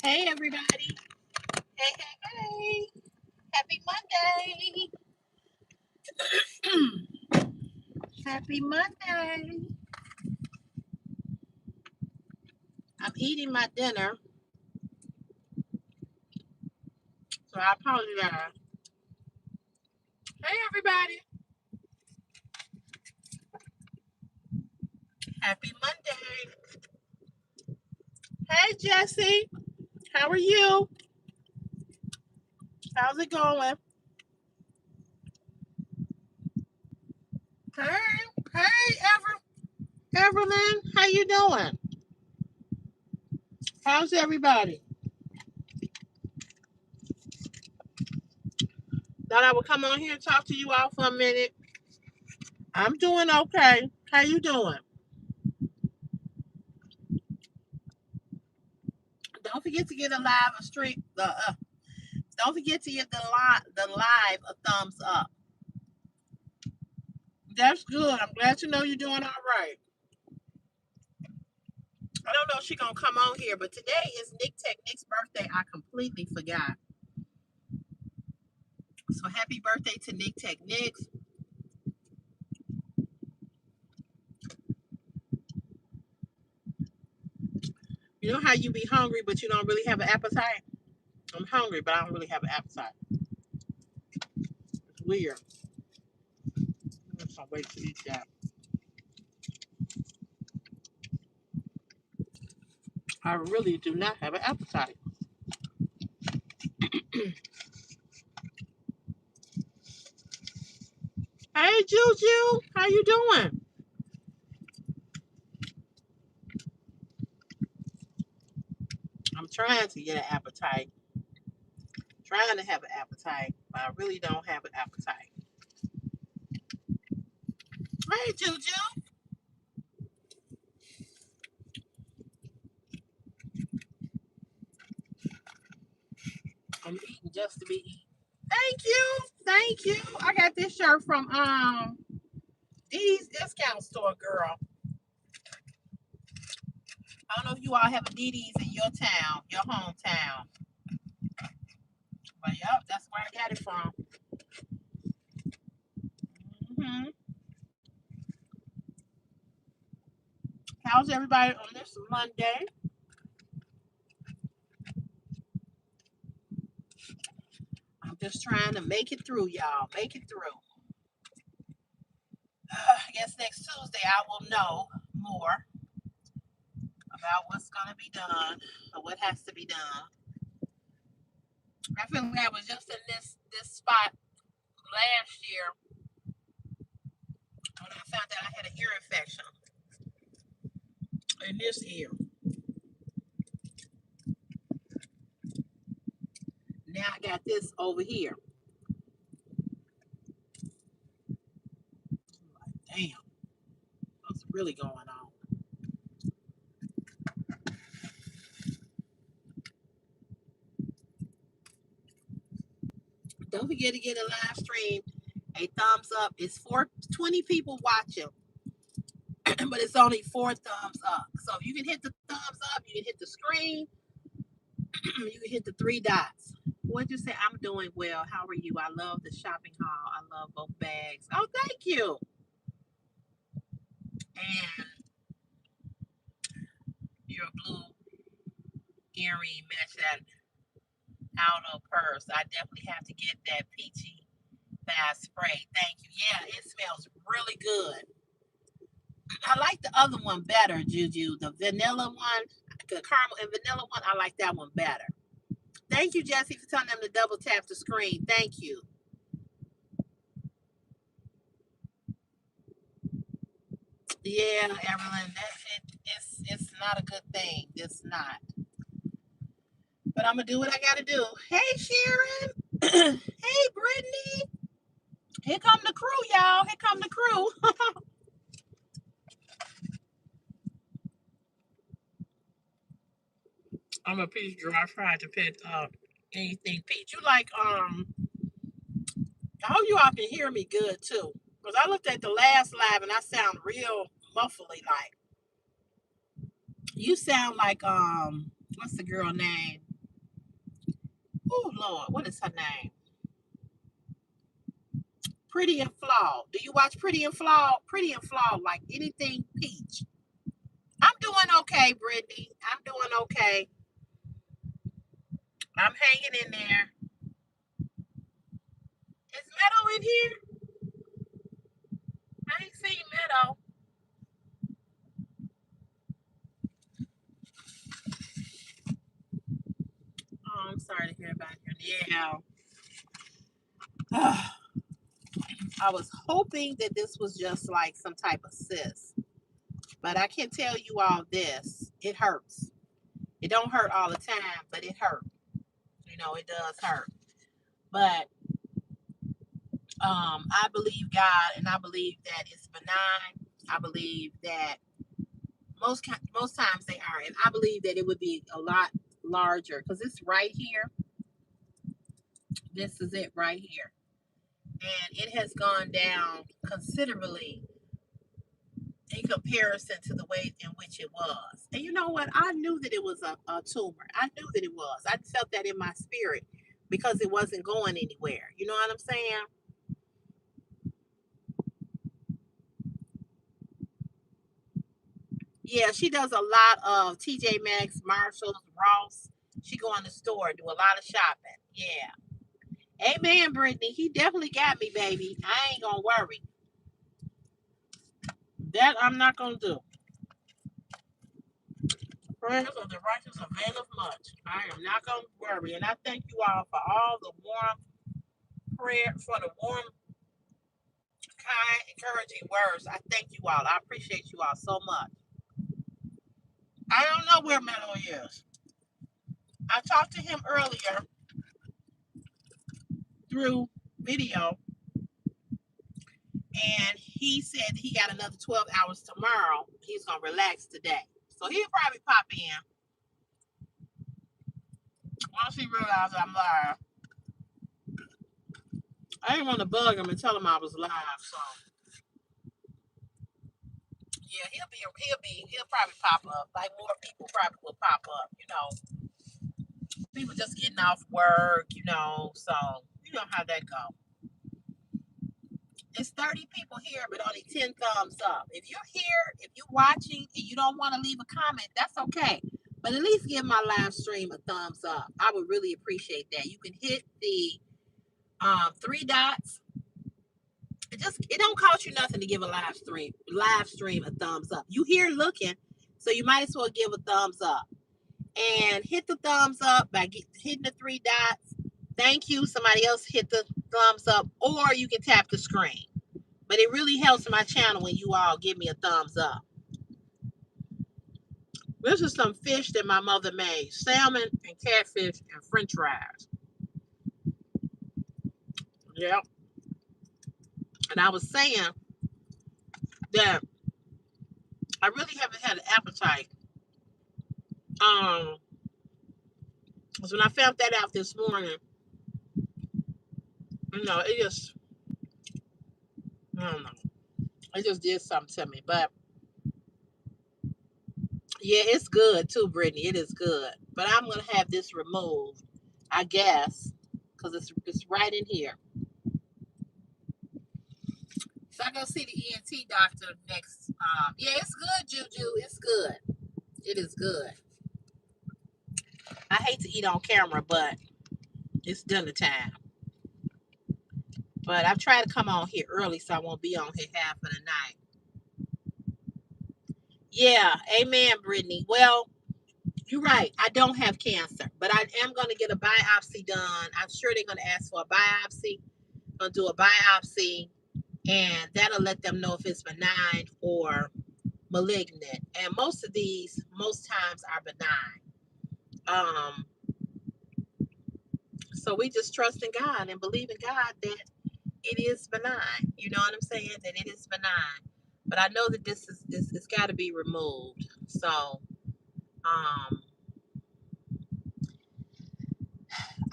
Hey everybody. Hey, hey, hey. Happy Monday. Happy Monday. I'm eating my dinner, so I apologize. Hey everybody. Happy Monday. Hey Jesse. How are you? How's it going? Hey, hey Evelyn. How you doing? How's everybody? Thought I would come on here and talk to you all for a minute. I'm doing okay. How you doing? Don't forget to get a live a stream. Don't forget to give the live a thumbs up. That's good. I'm glad to know you're doing all right. I don't know if she's gonna come on here, but today is Nick Tech Nick's birthday. I completely forgot. So happy birthday to Nick Tech Nick. You know how you be hungry, but you don't really have an appetite? I'm hungry, but I don't really have an appetite. It's weird. I'm just gonna wait to eat that. I really do not have an appetite. Hey Juju, how you doing? I'm trying to get an appetite. Trying to have an appetite, but I really don't have an appetite. Hey Juju. I'm eating just to be eating. Thank you. Thank you. I got this shirt from Dee discount store, girl. I don't know if you all have a Dee in your town, your hometown. But yep, that's where I got it from. hmm How's everybody on this Monday? I'm just trying to make it through, y'all. Make it through. I guess next Tuesday I will know more about what's gonna be done or what has to be done. I feel like I was just in this spot last year when I found out I had an ear infection in this ear. Now I got this over here. Damn, what's really going on? Don't forget to get a live stream, a thumbs up. It's 420 people watching, but it's only 4 thumbs up. So if you can hit the thumbs up, you can hit the screen, you can hit the 3 dots. What'd you say? I'm doing well. How are you? I love the shopping haul. I love both bags. Oh, thank you. And your blue earring match that outer purse. I definitely have to get that peachy bass spray. Thank you. Yeah, it smells really good. I like the other one better, Juju. The vanilla one, the caramel and vanilla one, I like that one better. Thank you, Jesse, for telling them to double tap the screen. Thank you. Yeah, Evelyn, that's it. It's not a good thing. It's not. But I'm gonna do what I gotta do. Hey, Sharon. Hey, Brittany. Here come the crew, y'all. Here come the crew. I'm a peach girl. I tried to pick anything peach. You like I hope you all can hear me good too. Because I looked at the last live and I sound real muffly like. You sound like what's the girl name? Oh Lord, what is her name? Pretty and Flawed. Do you watch Pretty and Flawed? Pretty and Flawed, like anything peach. I'm doing okay, Brittany. I'm doing okay. I'm hanging in there. Is Meadow in here? I ain't seen Meadow. Oh, I'm sorry to hear about her. Yeah. I was hoping that this was just like some type of cyst. But I can tell you all this. It hurts. It don't hurt all the time, but it hurts. It does hurt. But I believe God, and I believe that it's benign. I believe that most times they are, and I believe that it would be a lot larger because it's right here. This is it right here, and it has gone down considerably in comparison to the way in which it was. And you know what? I knew that it was a tumor. I knew that it was. I felt that in my spirit because it wasn't going anywhere. You know what I'm saying? Yeah, she does a lot of TJ Maxx, Marshalls, Ross. She go in the store, do a lot of shopping. Yeah. Amen, Brittany. He definitely got me, baby. I ain't gonna worry. That I'm not gonna do. Prayers of the righteous availeth much. I am not gonna worry. And I thank you all for all the warm prayer, for the warm, kind, encouraging words. I thank you all. I appreciate you all so much. I don't know where Mello is. I talked to him earlier through video, and he said he got another 12 hours tomorrow. He's gonna relax today. So he'll probably pop in once he realizes I'm live. I didn't want to bug him and tell him I was live, so yeah, he'll probably pop up. Like more people probably will pop up, People just getting off work, so you know how that go. It's 30 people here, but only 10 thumbs up. If you're here, if you're watching and you don't want to leave a comment, that's okay. But at least give my live stream a thumbs up. I would really appreciate that. You can hit the three dots. It don't cost you nothing to give a live stream a thumbs up. You here looking, so you might as well give a thumbs up. And hit the thumbs up by hitting the three dots. Thank you. Somebody else hit the thumbs up, or you can tap the screen. But it really helps my channel when you all give me a thumbs up. This is some fish that my mother made. Salmon and catfish and french fries. Yeah. And I was saying that I really haven't had an appetite. So when I found that out this morning, it just, I don't know. It just did something to me. But yeah, it's good too, Brittany. It is good. But I'm going to have this removed, I guess, because it's right in here. So I go see the ENT doctor next. Yeah, it's good, Juju. It's good. It is good. I hate to eat on camera, but it's dinner time. But I've tried to come on here early so I won't be on here half of the night. Yeah, amen, Brittany. Well, you're right. I don't have cancer, but I am going to get a biopsy done. I'm sure they're going to ask for a biopsy. I'm going to do a biopsy, and that'll let them know if it's benign or malignant. And most times are benign. So we just trust in God and believe in God that it is benign. You know what I'm saying? That it is benign. But I know that this it's got to be removed. So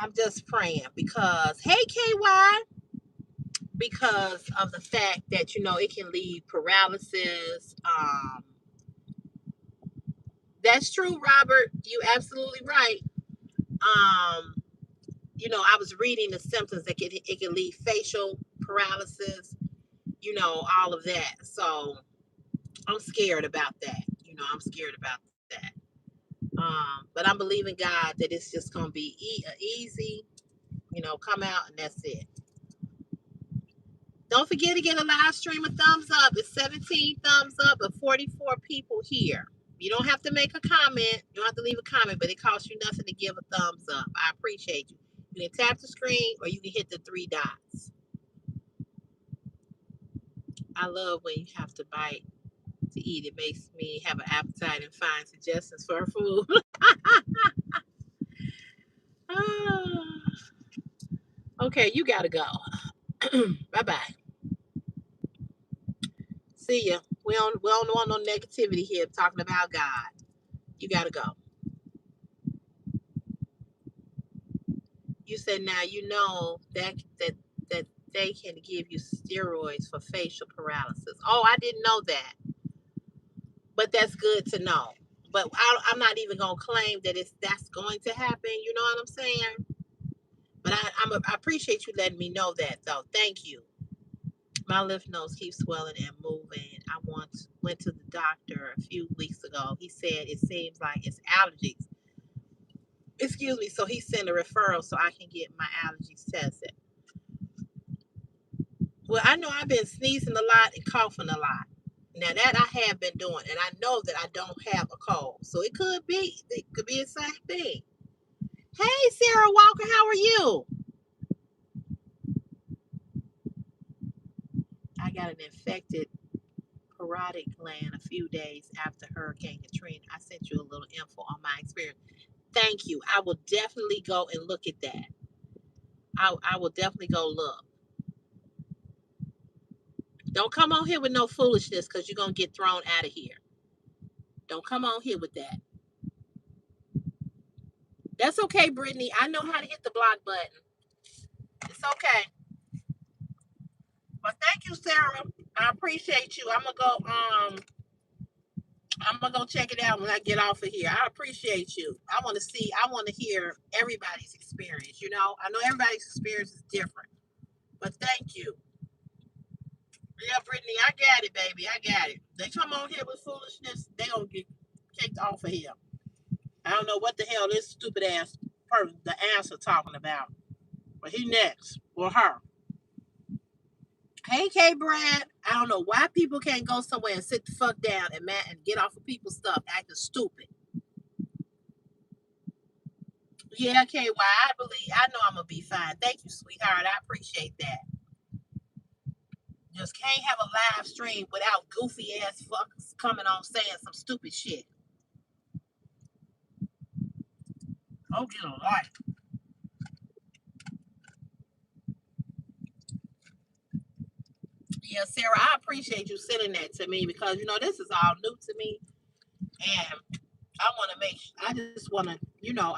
I'm just praying because hey KY, because of the fact that it can lead paralysis. That's true, Robert. You absolutely right. I was reading the symptoms that it can lead facial paralysis, all of that. So I'm scared about that. I'm scared about that. But I'm believing God that it's just gonna be easy, come out and that's it. Don't forget to get a live stream of thumbs up. It's 17 thumbs up and 44 people here. You don't have to make a comment. You don't have to leave a comment, but it costs you nothing to give a thumbs up. I appreciate you. You can tap the screen or you can hit the 3 dots. I love when you have to bite to eat. It makes me have an appetite and find suggestions for food. Okay, you gotta go. Bye-bye. See ya. We don't want no negativity here talking about God. You gotta go. You said now you know that they can give you steroids for facial paralysis. Oh, I didn't know that, but that's good to know. But I'm not even gonna claim that that's going to happen. You know what I'm saying? But I appreciate you letting me know that though. Thank you. My lymph nodes keep swelling and moving. I once went to the doctor a few weeks ago. He said it seems like it's allergies. Excuse me. So he sent a referral so I can get my allergies tested. Well, I know I've been sneezing a lot and coughing a lot. Now that I have been doing, and I know that I don't have a cold, so it could be the same thing. Hey, Sarah Walker, how are you? I got an infected parotid gland a few days after Hurricane Katrina. I sent you a little info on my experience. Thank you. I will definitely go and look at that. I will definitely go look. Don't come on here with no foolishness because you're going to get thrown out of here. Don't come on here with that. That's okay, Brittany. I know how to hit the block button. It's okay. But thank you, Sarah. I appreciate you. I'm gonna go check it out when I get off of here. I appreciate you. I want to hear everybody's experience, I know everybody's experience is different. But thank you. Yeah, Brittany, I got it, baby. I got it. They come on here with foolishness, they gonna get kicked off of here. I don't know what the hell this stupid ass person, the answer talking about. But he next. Or her. Hey, K Brad. I don't know why people can't go somewhere and sit the fuck down and get off of people's stuff acting stupid. Yeah, KY, I know I'm gonna be fine. Thank you, sweetheart. I appreciate that. Just can't have a live stream without goofy ass fuckers coming on saying some stupid shit. Oh, get a life. Yeah, Sarah, I appreciate you sending that to me because this is all new to me, and I want to I just want to,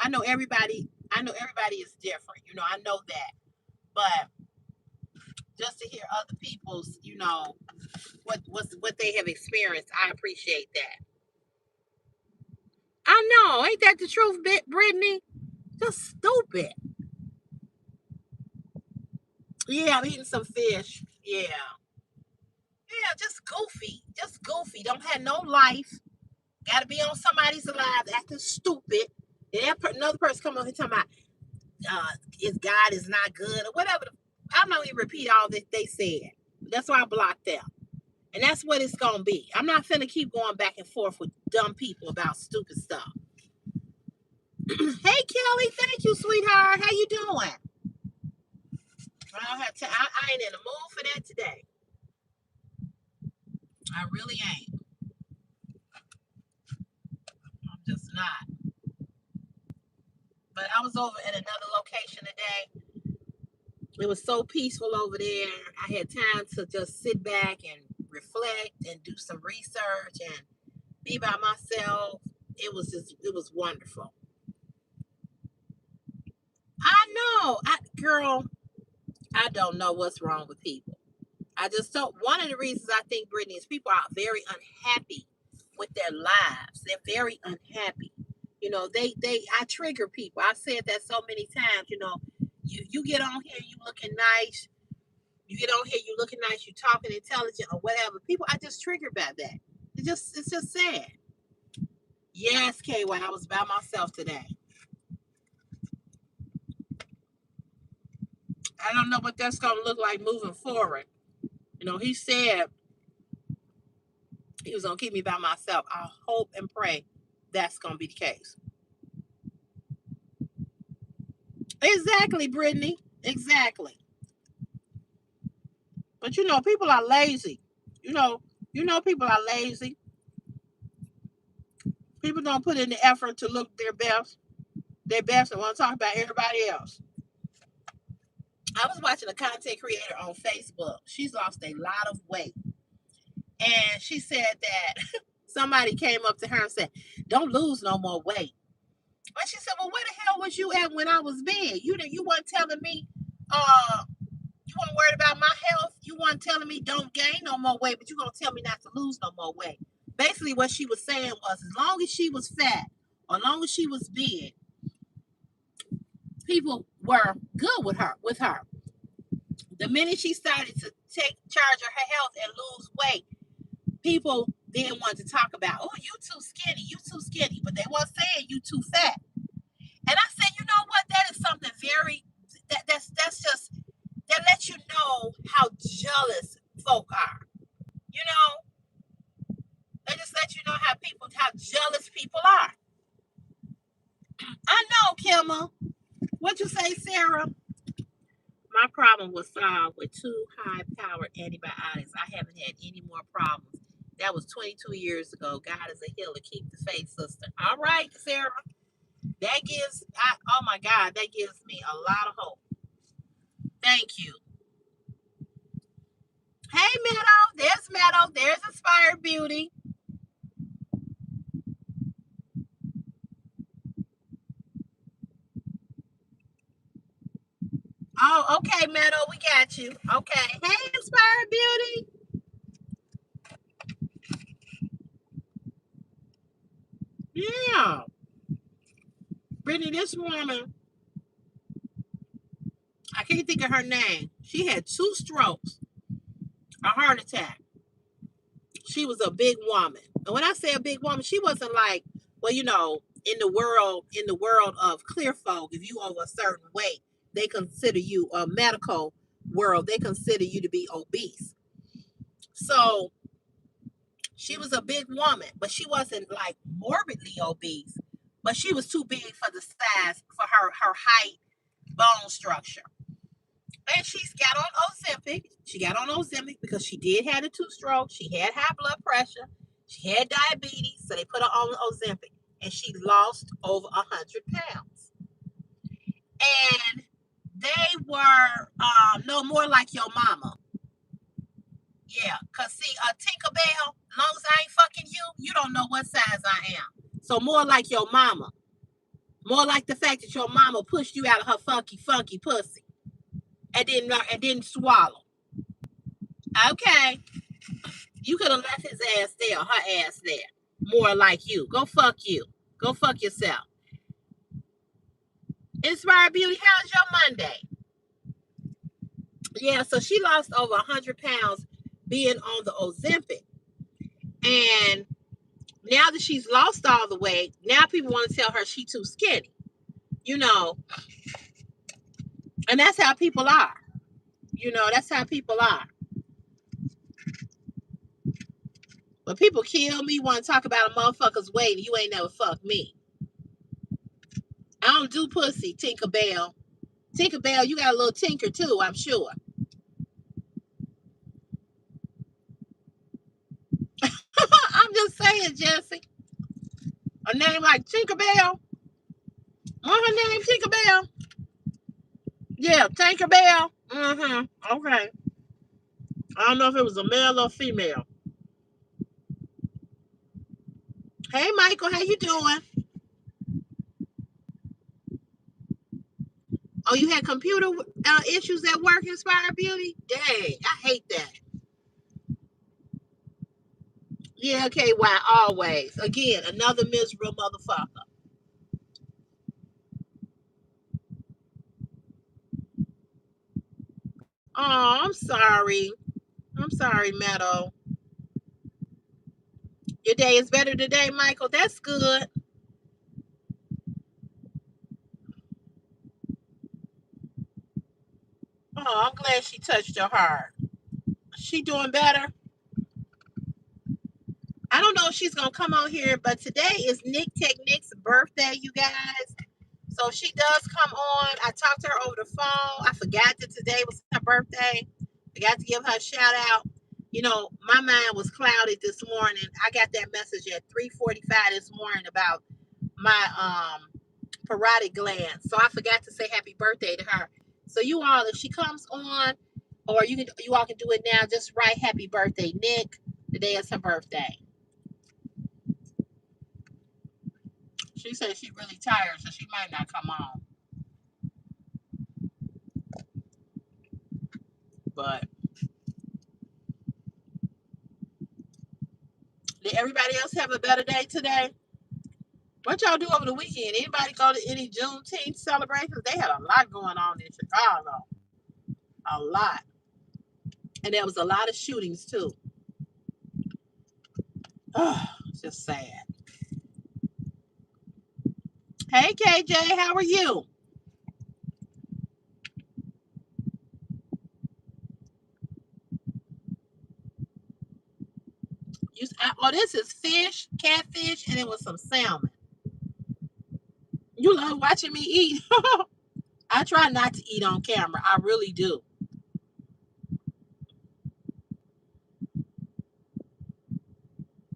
I know everybody. I know everybody is different. I know that, but just to hear other people's, what they have experienced, I appreciate that. I know, ain't that the truth, Brittany? Just stupid. Yeah, I'm eating some fish. Yeah. Yeah, just goofy. Just goofy. Don't have no life. Gotta be on somebody's live acting stupid. And another person come on here talking about is God is not good or whatever. I'm not even repeat all that they said. That's why I blocked them. And that's what it's gonna be. I'm not finna keep going back and forth with dumb people about stupid stuff. Hey Kelly, thank you, sweetheart. How you doing? I don't have time. I ain't in the mood for that today. I really ain't. I'm just not. But I was over at another location today. It was so peaceful over there. I had time to just sit back and reflect and do some research and be by myself. It was wonderful. I know. Girl, I don't know what's wrong with people. I just don't. One of the reasons I think, Brittany, is people are very unhappy with their lives. They're very unhappy. I trigger people. I've said that so many times. you get on here, you looking nice. You get on here, you looking nice, you talking intelligent or whatever. People are just triggered by that. It's just sad. Yes, KY, I was by myself today. I don't know what that's gonna look like moving forward. You know, he said he was gonna keep me by myself. I hope and pray that's gonna be the case. Exactly, Brittany. Exactly. But you know, people are lazy. You know, people are lazy. People don't put in the effort to look their best, and want to talk about everybody else. I was watching a content creator on Facebook. She's lost a lot of weight. And she said that somebody came up to her and said, "Don't lose no more weight." But she said, "Well, where the hell was you at when I was big? You weren't telling me you weren't worried about my health. You weren't telling me don't gain no more weight, but you gonna tell me not to lose no more weight." Basically what she was saying was, as long as she was fat, or as long as she was big, people were good with her. The minute she started to take charge of her health and lose weight, people didn't want to talk about, "Oh, you too skinny," but they weren't saying you too fat. And I said, you know what? That is something very that's just that lets you know how jealous folk are. You know, they just let you know how jealous people are. I know, Kimma. What you say, Sarah? My problem was solved with 2 high-powered antibiotics. I haven't had any more problems. That was 22 years ago. God is a healer. Keep the faith, sister. All right, Sarah. Oh my God, that gives me a lot of hope. Thank you. Hey, Meadow. There's Inspired Beauty. Oh, okay, Meadow, we got you. Okay. Hey, Inspired Beauty. Yeah. Brittany, this woman, I can't think of her name. She had 2 strokes, a heart attack. She was a big woman. And when I say a big woman, she wasn't like, well, you know, in the world of clear folk, if you over a certain weight, they consider you a medical world, they consider you to be obese. So she was a big woman, but she wasn't like morbidly obese, but she was too big for the size, for her height, bone structure. And she's got on Ozempic. She got on Ozempic because she did have the 2 strokes. She had high blood pressure. She had diabetes, so they put her on Ozempic, and she lost over 100 pounds. And they were no more like your mama. Yeah, cause see, Tinkerbell, as long as I ain't fucking you, you don't know what size I am. So more like your mama. More like the fact that your mama pushed you out of her funky pussy and didn't swallow. Okay. You could have left his ass there, her ass there. More like you. Go fuck you. Go fuck yourself. Inspired Beauty, how's your Monday? Yeah, so she lost over 100 pounds being on the Ozempic. And now that she's lost all the weight, now people want to tell her she's too skinny. You know, and that's how people are. You know, that's how people are. But people kill me, want to talk about a motherfucker's weight, and you ain't never fucked me. I don't do pussy, Tinkerbell. Tinkerbell, you got a little tinker too, I'm sure. I'm just saying, Jesse. A name like Tinkerbell. What's her name? Tinkerbell? Yeah, Tinkerbell. Mm-hmm. Okay. I don't know if it was a male or female. Hey, Michael, how you doing? Oh, you had computer issues at work, Inspired Beauty? Dang, I hate that. Yeah, okay, why always? Again, another miserable motherfucker. Oh, I'm sorry. I'm sorry, Meadow. Your day is better today, Michael. That's good. Oh, I'm glad she touched your heart. She doing better? I don't know if she's gonna come on here, but today is Nick Technique's birthday, you guys. So she does come on. I talked to her over the phone. I forgot that today was her birthday. Forgot to give her a shout out. You know, my mind was clouded this morning. I got that message at 3:45 this morning about my parotid gland. So I forgot to say happy birthday to her. So you all, if she comes on, or you all can do it now, just write happy birthday, Nick. Today is her birthday. She said she's really tired, so she might not come on. But did everybody else have a better day today? What y'all do over the weekend? Anybody go to any Juneteenth celebrations? They had a lot going on in Chicago. A lot. And there was a lot of shootings too. Oh, it's just sad. Hey KJ, how are you? Oh, this is fish, catfish, and it was some salmon. You love watching me eat. I try not to eat on camera. I really do.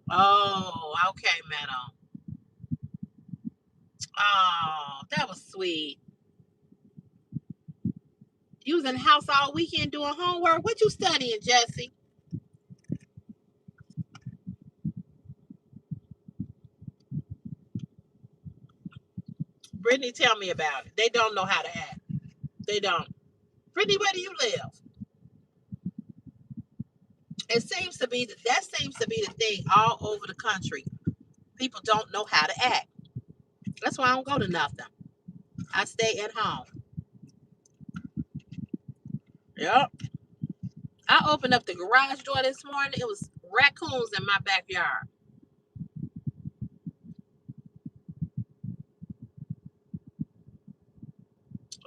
Oh, okay, Meadow. Oh, that was sweet. You was in the house all weekend doing homework. What you studying, Jesse? Brittany, tell me about it. They don't know how to act. They don't. Brittany, where do you live? It seems to be that seems to be the thing all over the country. People don't know how to act. That's why I don't go to nothing. I stay at home. Yep. I opened up the garage door this morning. It was raccoons in my backyard.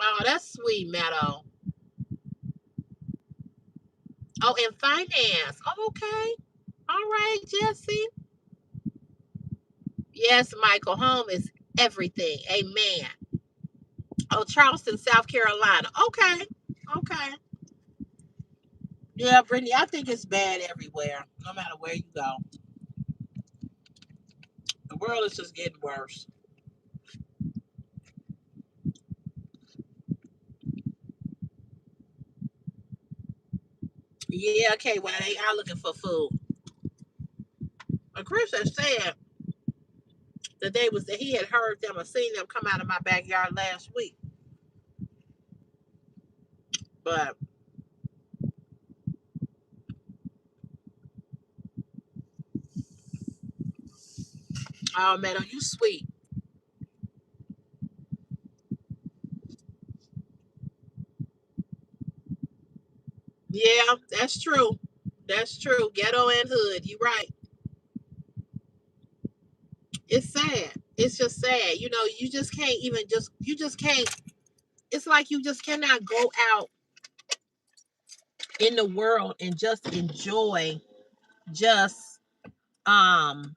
Oh, that's sweet, Meadow. Oh, in finance. Oh, okay. All right, Jesse. Yes, Michael. Home is everything. Amen. Oh, Charleston, South Carolina. Okay. Okay. Yeah, Brittany, I think it's bad everywhere, no matter where you go. The world is just getting worse. Yeah, okay, well, they are looking for food. But Chris has said that he had heard them or seen them come out of my backyard last week. But oh man, are you sweet? Yeah, that's true. That's true. Ghetto and hood. You right. It's sad. It's just sad. You know, you just can't even just you just can't. It's like you just cannot go out in the world and just enjoy just um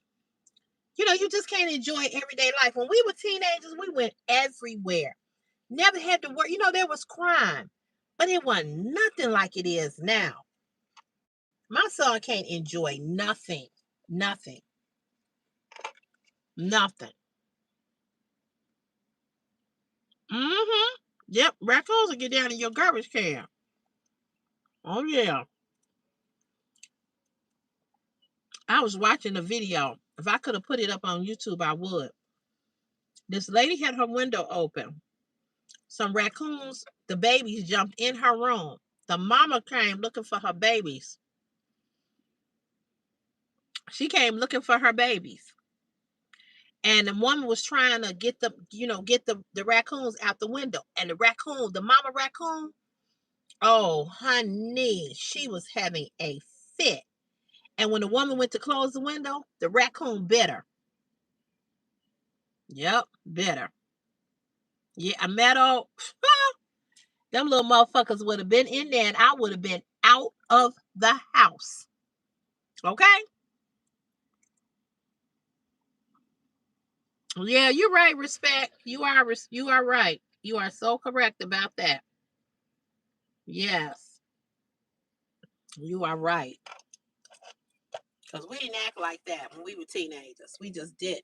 you just can't enjoy everyday life. When we were teenagers, we went everywhere. Never had to work. There was crime, but it wasn't nothing like it is now. My son can't enjoy nothing. Nothing. Nothing. Mm-hmm. Yep. Raccoons will get down in your garbage can. Oh yeah. I was watching a video. If I could have put it up on YouTube, I would. This lady had her window open. Some raccoons, the babies jumped in her room. The mama came looking for her babies. She came looking for her babies. And the woman was trying to get the raccoons out the window. And the mama raccoon, Oh, honey, she was having a fit. And when the woman went to close the window, the raccoon bit her. Yep, bit her. Yeah, I met her. Them little motherfuckers would have been in there and I would have been out of the house. Okay? Yeah, you're right, respect. You are right. You are so correct about that. Yes, you are right. Because we didn't act like that when we were teenagers. We just did.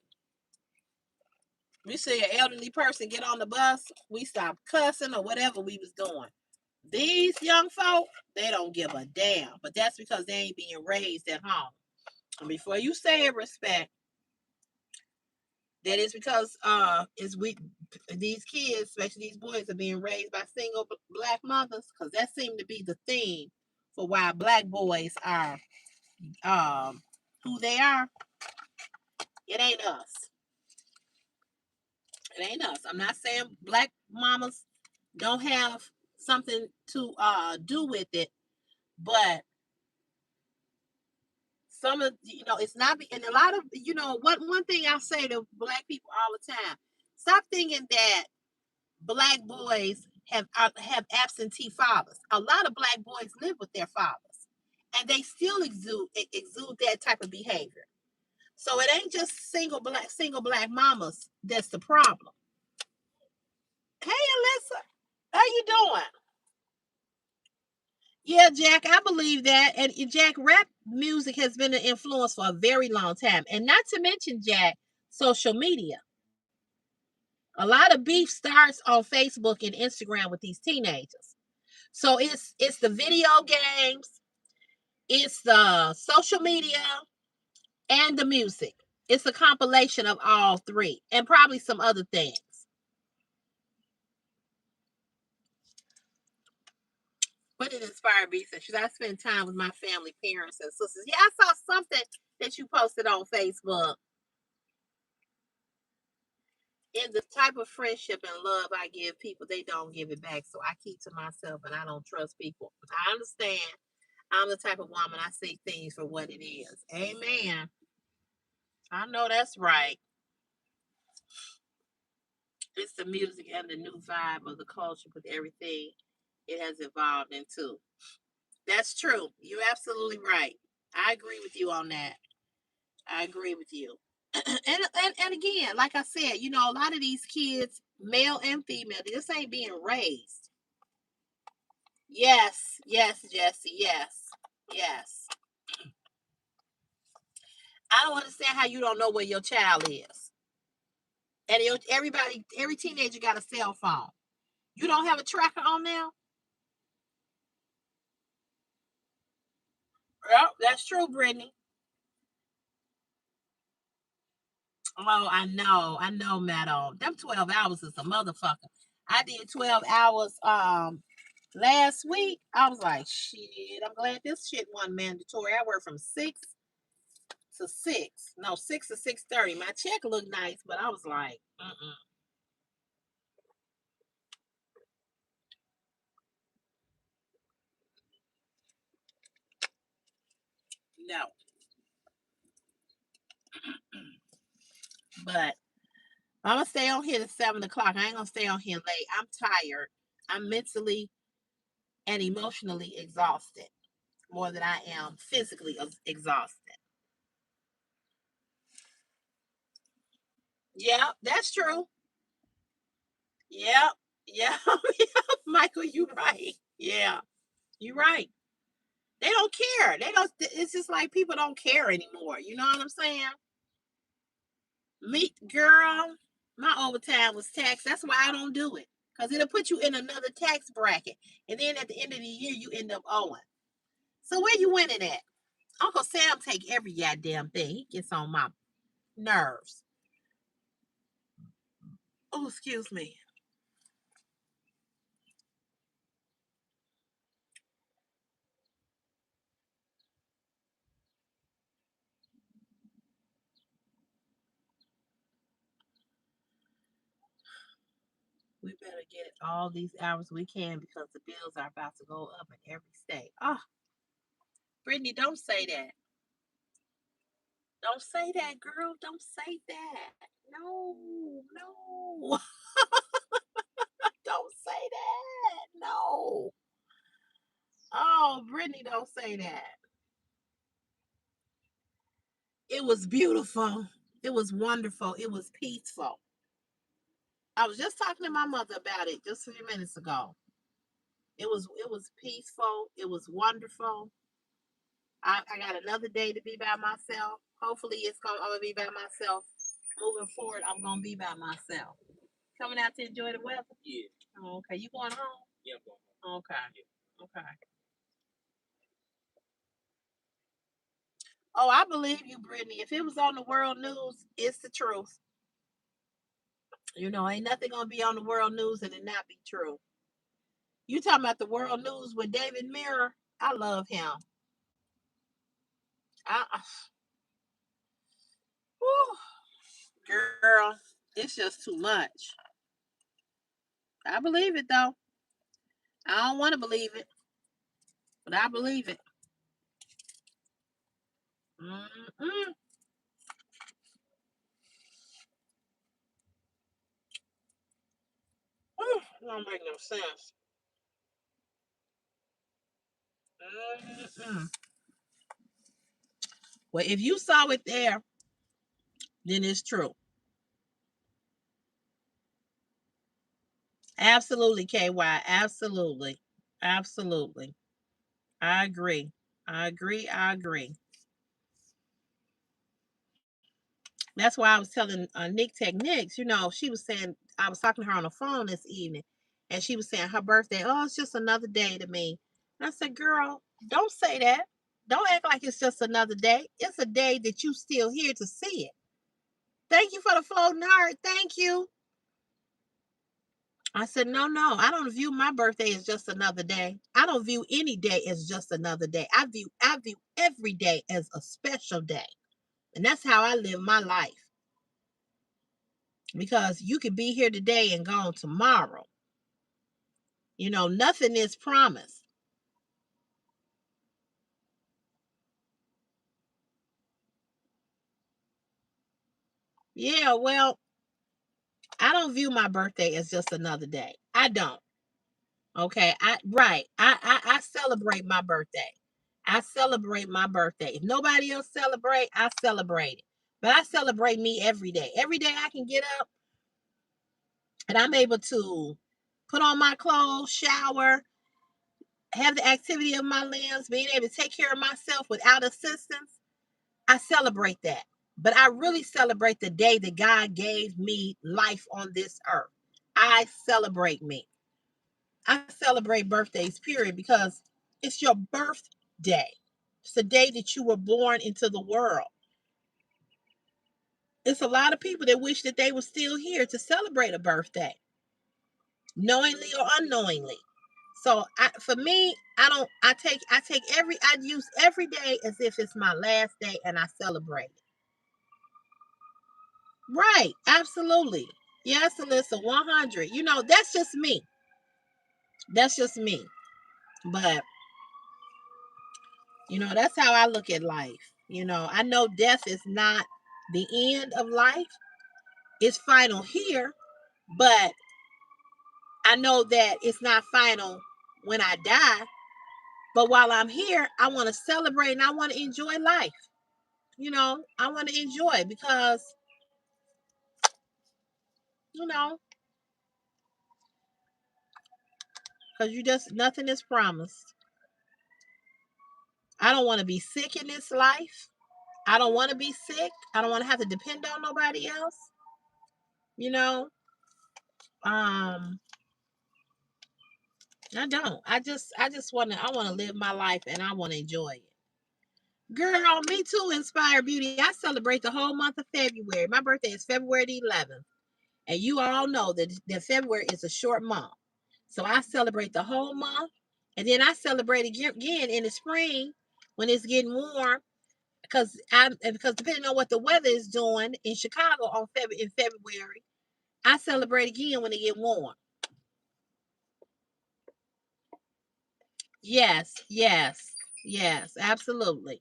We see an elderly person get on the bus, we stopped cussing or whatever we was doing. These young folk, they don't give a damn. But that's because they ain't being raised at home. And before you say it, respect, that is because is we these kids, especially these boys, are being raised by single black mothers, because that seemed to be the theme for why black boys are who they are. It ain't us. It ain't us. I'm not saying black mamas don't have something to do with it, but some of it's not, and a lot of one thing I say to black people all the time: stop thinking that black boys have absentee fathers. A lot of black boys live with their fathers, and they still exude that type of behavior. So it ain't just single black mamas that's the problem. Hey, Alyssa, how you doing? Yeah, Jack, I believe that. And Jack, rap music has been an influence for a very long time. And not to mention, Jack, social media. A lot of beef starts on Facebook and Instagram with these teenagers. So it's the video games, it's the social media, and the music. It's a compilation of all three, and probably some other things. What did Inspire B say? Should I spend time with my family, parents, and sisters? Yeah, I saw something that you posted on Facebook. In the type of friendship and love I give people, they don't give it back. So I keep to myself and I don't trust people. I understand. I'm the type of woman, I see things for what it is. Amen. I know that's right. It's the music and the new vibe of the culture with everything it has evolved into. That's true. You're absolutely right. I agree with you on that. I agree with you. And again, like I said, a lot of these kids, male and female, this ain't being raised. Yes, yes, Jesse, yes, yes. I don't understand how you don't know where your child is. And every teenager got a cell phone. You don't have a tracker on now? Well, that's true, Brittany. Oh, I know, madam. Them 12 hours is a motherfucker. I did 12 hours last week. I was like, shit, I'm glad this shit wasn't mandatory. I worked from 6 to 6. No, 6 to 6:30. My check looked nice, but I was like, no. But I'm gonna stay on here to 7 o'clock. I ain't gonna stay on here late. I'm tired. I'm mentally and emotionally exhausted more than I am physically exhausted. Yeah, that's true. Yeah, yeah, Michael, you right. Yeah, you right. They don't care. They don't. It's just like people don't care anymore. You know what I'm saying? Me, girl, my overtime was taxed. That's why I don't do it. Because it'll put you in another tax bracket. And then at the end of the year, you end up owing. So where you winning at? Uncle Sam take every goddamn thing. He gets on my nerves. Oh, excuse me. We better get all these hours we can because the bills are about to go up in every state. Oh, Brittany, don't say that. Don't say that, girl. Don't say that. No, no. Don't say that. No. Oh, Brittany, don't say that. It was beautiful. It was wonderful. It was peaceful. I was just talking to my mother about it just a few minutes ago. It was peaceful. It was wonderful. I got another day to be by myself. Hopefully I'm gonna be by myself. Moving forward, I'm gonna be by myself. Coming out to enjoy the weather? Yeah. Oh, okay. You going home? Yeah, I'm going home. Okay. Yeah. Okay. Oh, I believe you, Brittany. If it was on the world news, it's the truth. Ain't nothing gonna be on the world news and it not be true. You talking about the world news with David Mirror? I love him. I whew, girl, it's just too much. I believe it though. I don't want to believe it, but I believe it. Mm-mm. It don't make no sense. Mm-mm. Well, if you saw it there, then it's true. Absolutely, KY. Absolutely. Absolutely. I agree. I agree. I agree. That's why I was telling Nick Techniques, she was saying, I was talking to her on the phone this evening, and she was saying her birthday, oh, it's just another day to me. And I said, girl, don't say that. Don't act like it's just another day. It's a day that you still here to see it. Thank you for the floating heart. Thank you. I said, no, no, I don't view my birthday as just another day. I don't view any day as just another day. I view every day as a special day. And that's how I live my life. Because you could be here today and gone tomorrow. Nothing is promised. Yeah, well, I don't view my birthday as just another day. I don't. Okay. I celebrate my birthday. I celebrate my birthday. If nobody else celebrate, I celebrate it. But I celebrate me every day. Every day I can get up and I'm able to put on my clothes, shower, have the activity of my limbs, being able to take care of myself without assistance. I celebrate that. But I really celebrate the day that God gave me life on this earth. I celebrate me. I celebrate birthdays, period, because it's your birthday. It's the day that you were born into the world. It's a lot of people that wish that they were still here to celebrate a birthday, knowingly or unknowingly. So for me, I don't. I use every day as if it's my last day, and I celebrate it. Right, absolutely. Yes, Alyssa, 100. That's just me. That's just me. But, that's how I look at life. I know death is not the end of life, it's final here, but I know that it's not final when I die. But while I'm here, I want to celebrate and I want to enjoy life. I want to enjoy because, you know, because nothing is promised. I don't want to be sick in this life. I don't want to be sick. I don't want to have to depend on nobody else. You know, um, I don't. I just want to live my life and I want to enjoy it. Girl, me too, Inspire Beauty. I celebrate the whole month of February. My birthday is February the 11th. And you all know that February is a short month. So I celebrate the whole month. And then I celebrate again in the spring when it's getting warm. Because depending on what the weather is doing in Chicago in February, I celebrate again when it get warm. Yes, yes, yes, absolutely.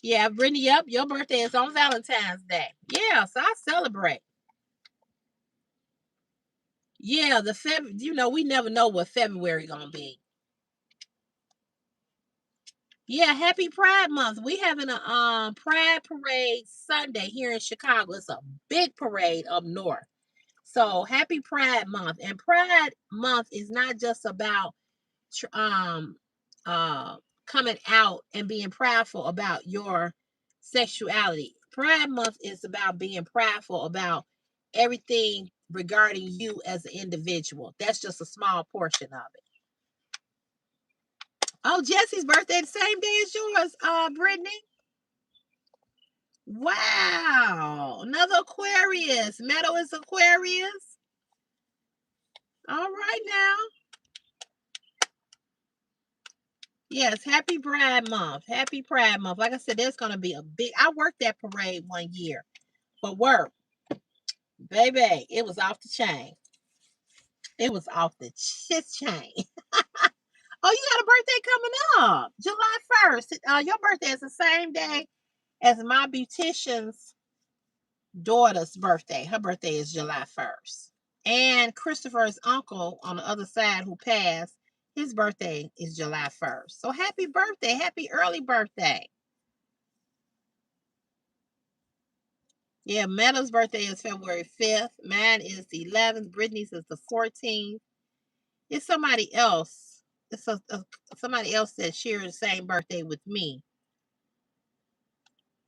Yeah, Brittany, yep, your birthday is on Valentine's Day. Yeah, so I celebrate. Yeah, we never know what February gonna be. Yeah, happy Pride Month. We having a Pride Parade Sunday here in Chicago. It's a big parade up north. So happy Pride Month. And Pride Month is not just about um uh coming out and being prideful about your sexuality. Pride Month is about being prideful about everything regarding you as an individual. That's just a small portion of it. Oh, Jesse's birthday the same day as yours, Brittany. Wow. Another Aquarius. Meadow is Aquarius. All right now. Yes, happy Pride Month. Happy Pride Month. Like I said, there's gonna be a big I worked that parade one year for work. Baby, it was off the chain. It was off the chain. Oh, you got a birthday coming up. July 1st. Your birthday is the same day as my beautician's daughter's birthday. Her birthday is July 1st. And Christopher's uncle on the other side who passed, his birthday is July 1st. So happy birthday. Happy early birthday. Yeah, Meadows' birthday is February 5th. Mine is the 11th. Brittany's is the 14th. It's somebody else. It's somebody else that shares the same birthday with me.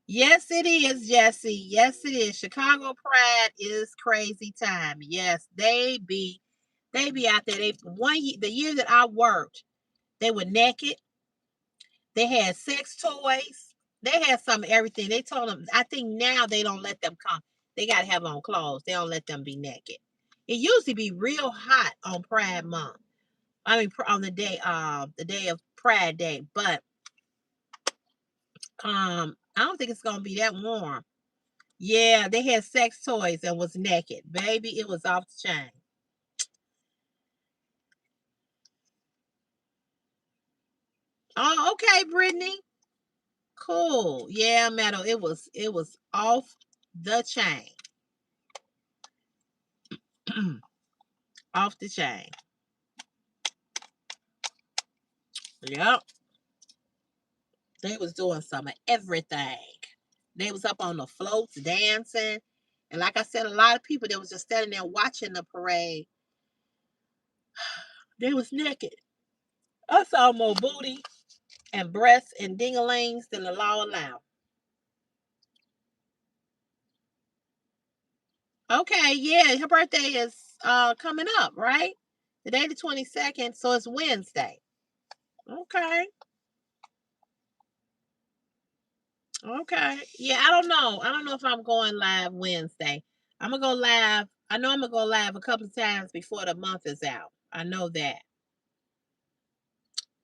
Yes, it is, Jesse. Yes, it is. Chicago Pride is crazy time. Yes, they be out there. They one year, the year that I worked, they were naked. They had sex toys. They had some of everything. They told them. I think now they don't let them come. They got to have on clothes. They don't let them be naked. It used to be real hot on Pride Month. I mean, on the day of Pride Day. But I don't think it's gonna be that warm. Yeah, they had sex toys and was naked, baby. It was off the chain. Oh, okay, Brittany. Cool. Yeah, Meadow. It was off the chain. Off the chain. Yep. They was doing some of everything. They was up on the floats dancing. And like I said, a lot of people that was just standing there watching the parade, they was naked. I saw more booty and breasts and dingalings than the law allowed. Okay, yeah, her birthday is coming up, right? Today the 22nd, so it's Wednesday. Okay. Okay. Yeah, I don't know. I don't know if I'm going live Wednesday. I'm gonna go live. I know I'm gonna go live a couple of times before the month is out. I know that.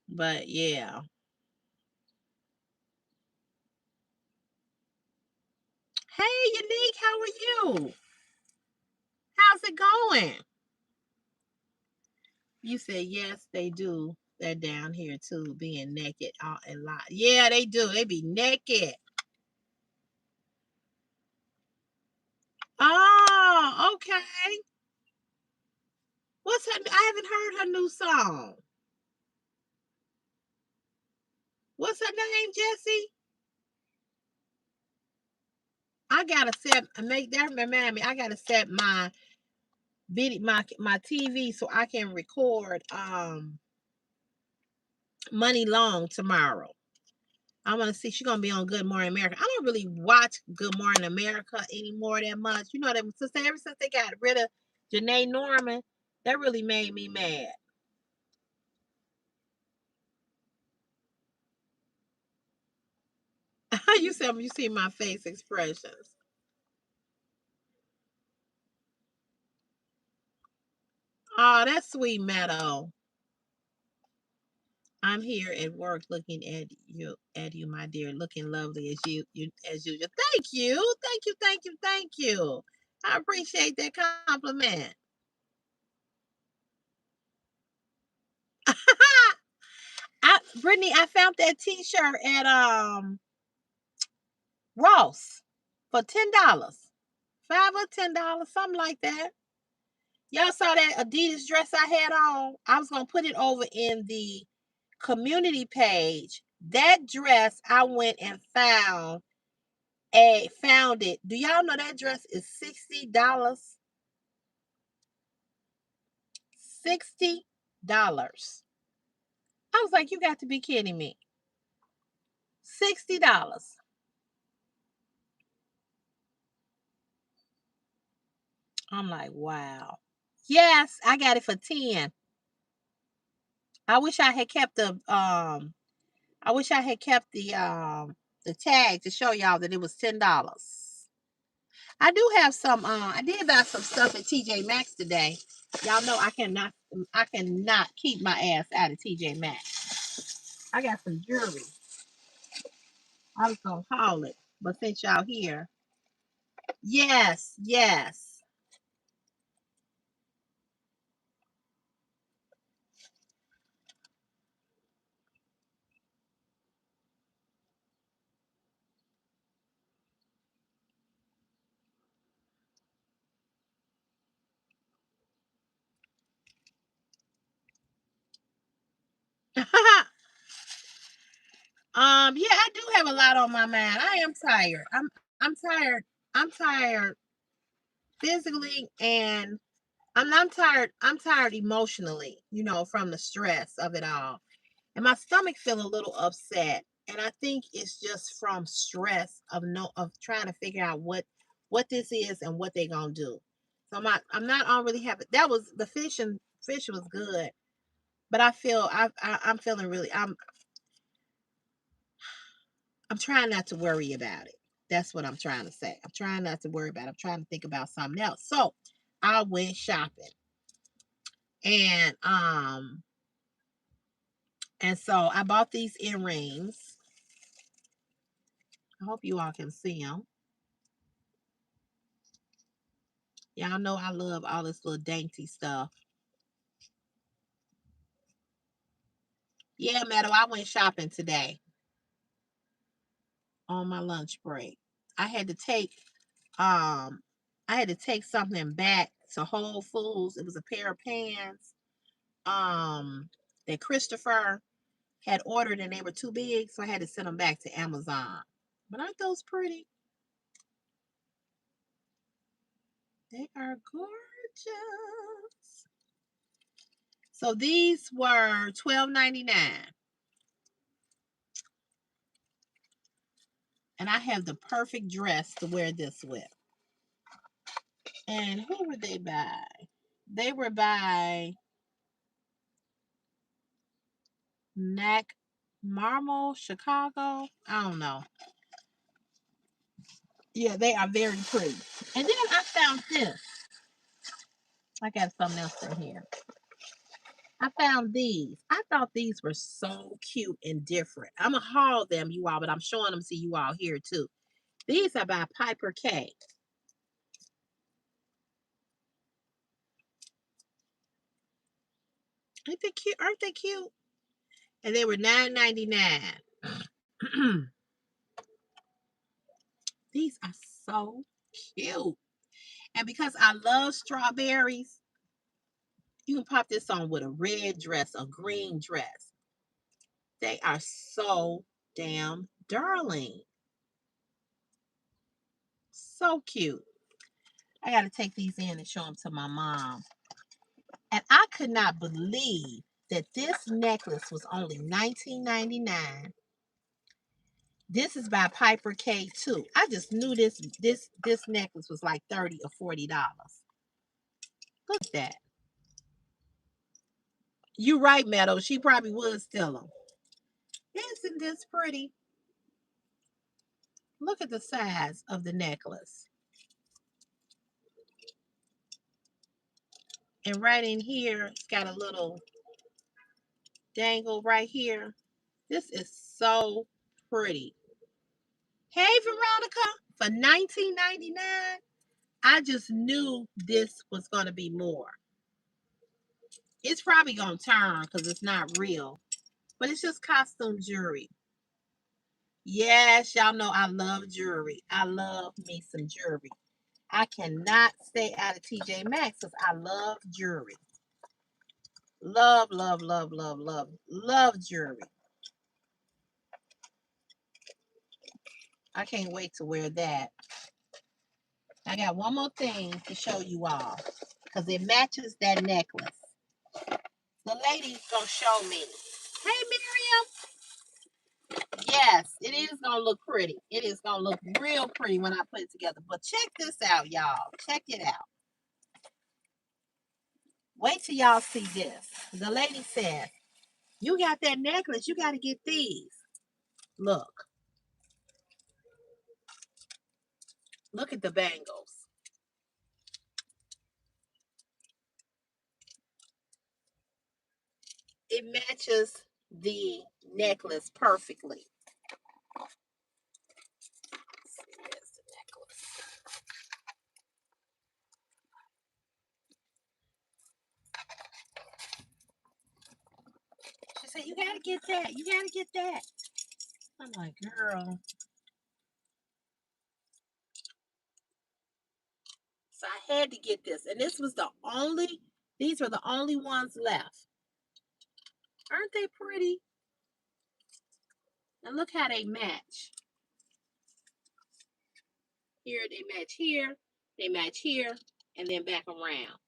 But yeah. Hey, Unique, how are you? How's it going? You said yes, they do. They're down here too, being naked out and lot. Yeah, they do. They be naked. Oh, okay. What's her? I haven't heard her new song. What's her name, Jesse? I gotta set make that remind me. I gotta set my video, my TV, so I can record Money Long tomorrow. I want to see she's gonna be on Good Morning America. I don't really watch Good Morning America anymore that much. You know that ever since they got rid of Janae Norman, that really made me mad. You said you see my face expressions. Oh, that's sweet, Meadow. I'm here at work looking at you, my dear, looking lovely you as usual. Thank you. Thank you. Thank you. Thank you. I appreciate that compliment. Brittany, I found that t-shirt at Ross for $10. $5 or $10, something like that. Y'all saw that Adidas dress I had on? I was gonna put it over in the community page. That dress I went and found it. Do y'all know that dress is $60? $60. I was like, you got to be kidding me. $60. I'm like, wow. Yes, I got it for 10. I wish I had kept the tag to show y'all that it was $10. I do have some I did buy some stuff at TJ Maxx today. Y'all know I cannot keep my ass out of TJ Maxx. I got some jewelry. I was gonna haul it, but since y'all here, yes, yes. Yeah, I do have a lot on my mind. I am tired. I'm tired. I'm tired physically, and I'm tired. I'm tired emotionally, from the stress of it all. And my stomach feel a little upset. And I think it's just from stress of trying to figure out what this is and what they're gonna do. So I'm not on really happy. That was the fish was good, but I'm feeling really I'm trying not to worry about it. That's what I'm trying to say. I'm trying not to worry about it. I'm trying to think about something else. So I went shopping, and so I bought these earrings. I hope you all can see them. Y'all know I love all this little dainty stuff. Yeah, Meadow, I went shopping today on my lunch break. I had to take um something back to Whole Foods. It was a pair of pants that Christopher had ordered, and they were too big, so I had to send them back to Amazon. But aren't those pretty? They are gorgeous. So these were $12.99. And I have the perfect dress to wear this with. And who were they by? They were by Nac Marmol, Chicago. I don't know. Yeah, they are very pretty. And then I found this. I got something else in here. I found these. I thought these were so cute and different. I'm going to haul them, you all, but I'm showing them to you all here too. These are by Piper K. Aren't they cute? Aren't they cute? And they were $9.99. These are so cute. And because I love strawberries, you can pop this on with a red dress, a green dress. They are so damn darling. So cute. I got to take these in and show them to my mom. And I could not believe that this necklace was only $19.99. This is by Piper K too. I just knew this necklace was like $30 or $40. Look at that. You right, Meadow. She probably would steal them. Isn't this pretty? Look at the size of the necklace. And right in here, it's got a little dangle right here. This is so pretty. Hey, Veronica, for $19.99, I just knew this was going to be more. It's probably going to turn because it's not real. But it's just costume jewelry. Yes, y'all know I love jewelry. I love me some jewelry. I cannot stay out of TJ Maxx because I love jewelry. Love, love, love, love, love, love jewelry. I can't wait to wear that. I got one more thing to show you all because it matches that necklace. The lady's gonna show me. Hey, Miriam. Yes, it is gonna look pretty. It is gonna look real pretty when I put it together. But check this out, y'all. Check it out. Wait till y'all see this. The lady said, "You got that necklace. You got to get these. Look, look at the bangles. It matches the necklace perfectly." Here's the necklace. She said, "You got to get that. You got to get that." I'm like, "Girl." So I had to get this. And this was these were the only ones left. Aren't they pretty? And look how they match. Here, they match here, and then back around.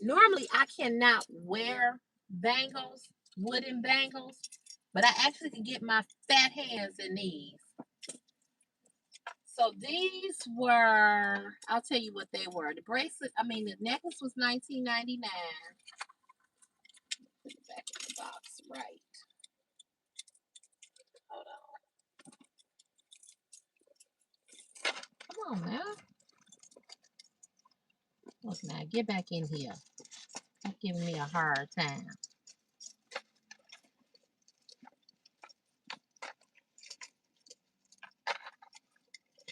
Normally, I cannot wear bangles, wooden bangles, but I actually can get my fat hands in these. So these were, I'll tell you what they were. The bracelet, the necklace was $19.99. Put it back in the box, right? Hold on. Come on, now. Look now, get back in here. You're giving me a hard time.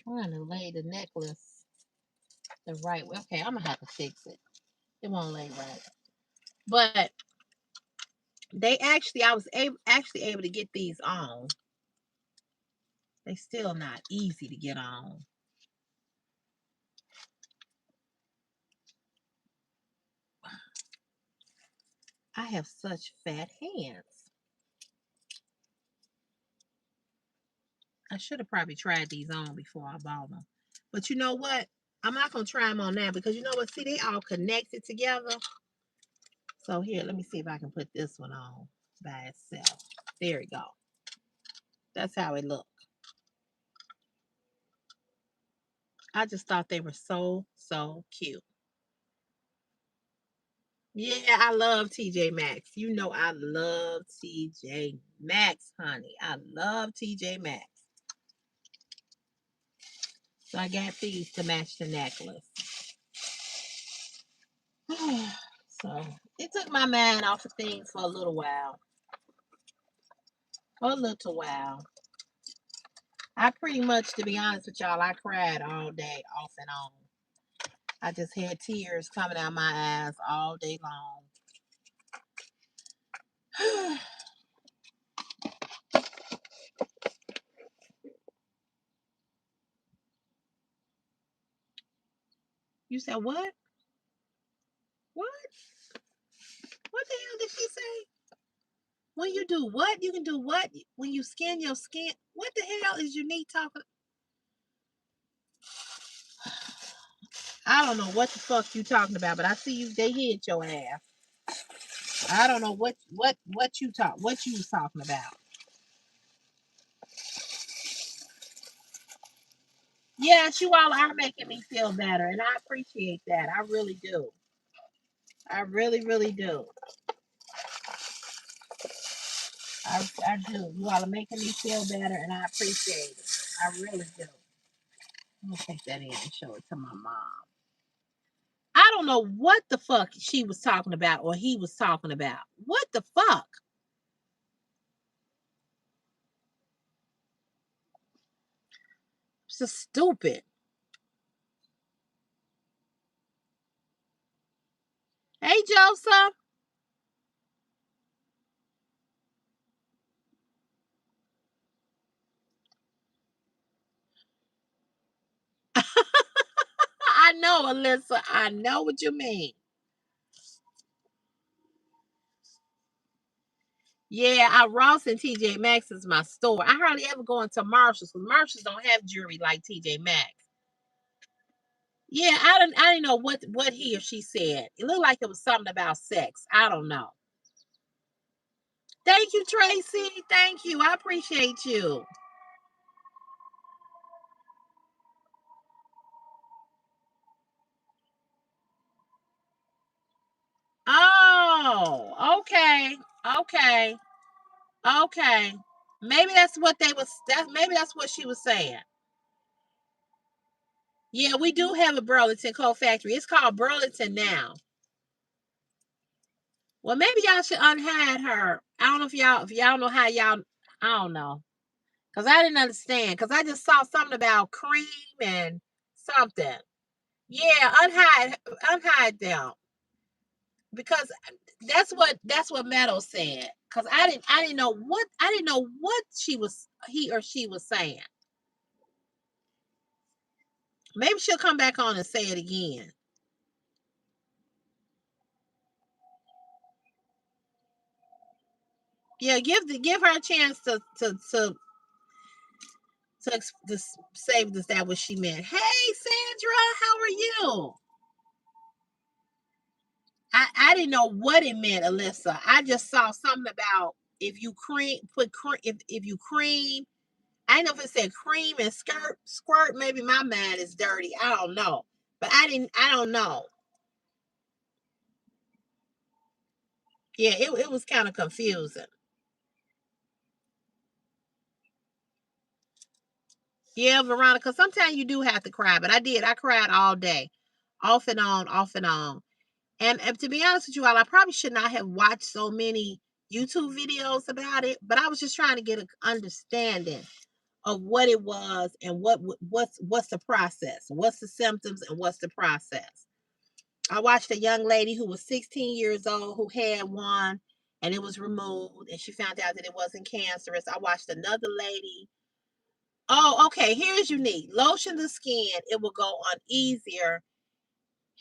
Trying to lay the necklace the right way. Okay, I'm gonna have to fix it. It won't lay right. But I was actually able to get these on. They still not easy to get on. I have such fat hands. I should have probably tried these on before I bought them. But you know what? I'm not gonna try them on now because you know what? See, they all connected together. So here, let me see if I can put this one on by itself. There we go. That's how it looks. I just thought they were so, so cute. Yeah, I love TJ Maxx. You know I love TJ Maxx, honey. I love TJ Maxx. So I got these to match the necklace. So it took my mind off of things for a little while. A little while. I pretty much, to be honest with y'all, I cried all day, off and on. I just had tears coming out my eyes all day long. You said what? What? What the hell did she say? When you do what? You can do what? When you skin your skin? What the hell is Unique talking? I don't know what the fuck you talking about, but I see you. They hit your ass. I don't know what you was talking about. Yes, you all are making me feel better, and I appreciate that. I really do. I really, really do. I do. You all are making me feel better, and I appreciate it. I really do. I'm gonna take that in and show it to my mom. I don't know what the fuck she was talking about or he was talking about. What the fuck? It's just stupid. Hey, Joseph. know, Alyssa. I know what you mean. Yeah, Ross and TJ Maxx is my store. I hardly ever go into Marshalls because Marshalls don't have jewelry like TJ Maxx. Yeah, I didn't know what he or she said. It looked like it was something about sex. I don't know. Thank you, Tracy. Thank you. I appreciate you. Oh, okay. Okay. Okay. Maybe that's what they was maybe that's what she was saying. Yeah, we do have a Burlington Coat Factory. It's called Burlington now. Well, maybe y'all should unhide her. I don't know if y'all know how y'all. I don't know because I didn't understand because I just saw something about cream and something. Yeah, unhide them because that's what Meadow said. Because I didn't know what he or she was saying. Maybe she'll come back on and say it again. Yeah, give her a chance to say that what she meant. Hey, Sandra, how are you? I didn't know what it meant, Alyssa. I just saw something about if you cream put cream if you cream. I know if it said cream and squirt. Maybe my mind is dirty. I don't know, but I don't know. Yeah, it was kind of confusing. Yeah, Veronica. Sometimes you do have to cry, but I did. I cried all day, off and on, off and on. And to be honest with you all, I probably should not have watched so many YouTube videos about it, but I was just trying to get an understanding of what it was and what's the process, what's the symptoms, and what's the process. I watched a young lady who was 16 years old who had one and it was removed and she found out that it wasn't cancerous. I watched another lady. Oh, okay. Here's unique. Lotion the skin, it will go on easier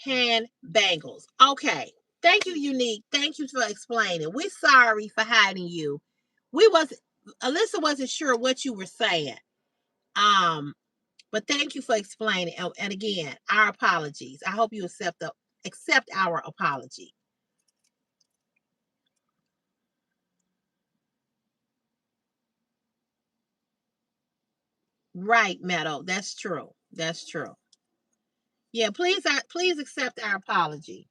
hand bangles. Okay. Thank you, Unique. Thank you for explaining. We're sorry for hiding you. We was Alyssa wasn't sure what you were saying. Um, but thank you for explaining. And again, our apologies. I hope you accept our apology. Right, Meadow. That's true. That's true. Yeah, please accept our apology.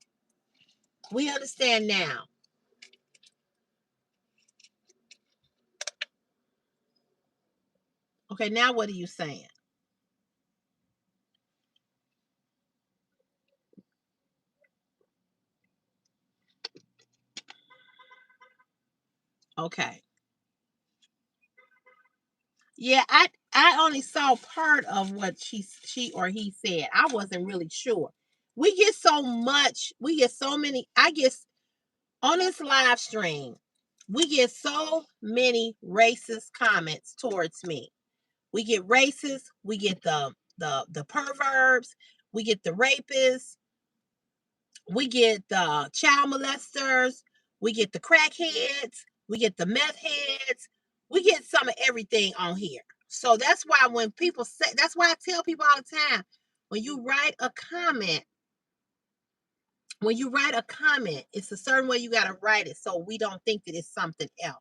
We understand now. Okay, now what are you saying? Okay. Yeah, I only saw part of what she or he said. I wasn't really sure. We get so much, we get so many, I guess on this live stream, we get so many racist comments towards me. We get racist, we get the perverbs, we get the rapists, we get the child molesters, we get the crackheads, we get the meth heads, we get some of everything on here. So that's why when people say, that's why I tell people all the time, when you write a comment, it's a certain way you got to write it so we don't think that it's something else.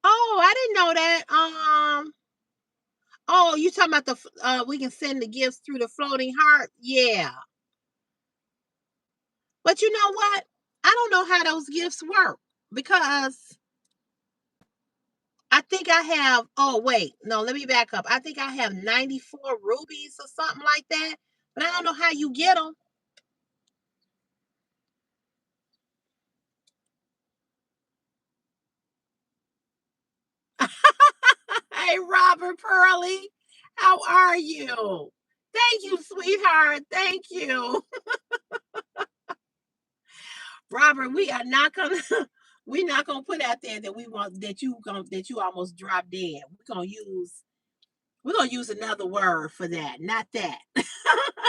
Oh, I didn't know that. Oh, you talking about the we can send the gifts through the floating heart? Yeah. But you know what? I don't know how those gifts work because I think I have, oh, wait, no, let me back up. I think I have 94 rubies or something like that, but I don't know how you get them. Hey, Robert Pearly, how are you? Thank you, sweetheart. Thank you. Robert, we are not going to. We're not gonna put out there that we want that you almost drop dead. We're gonna use another word for that, not that.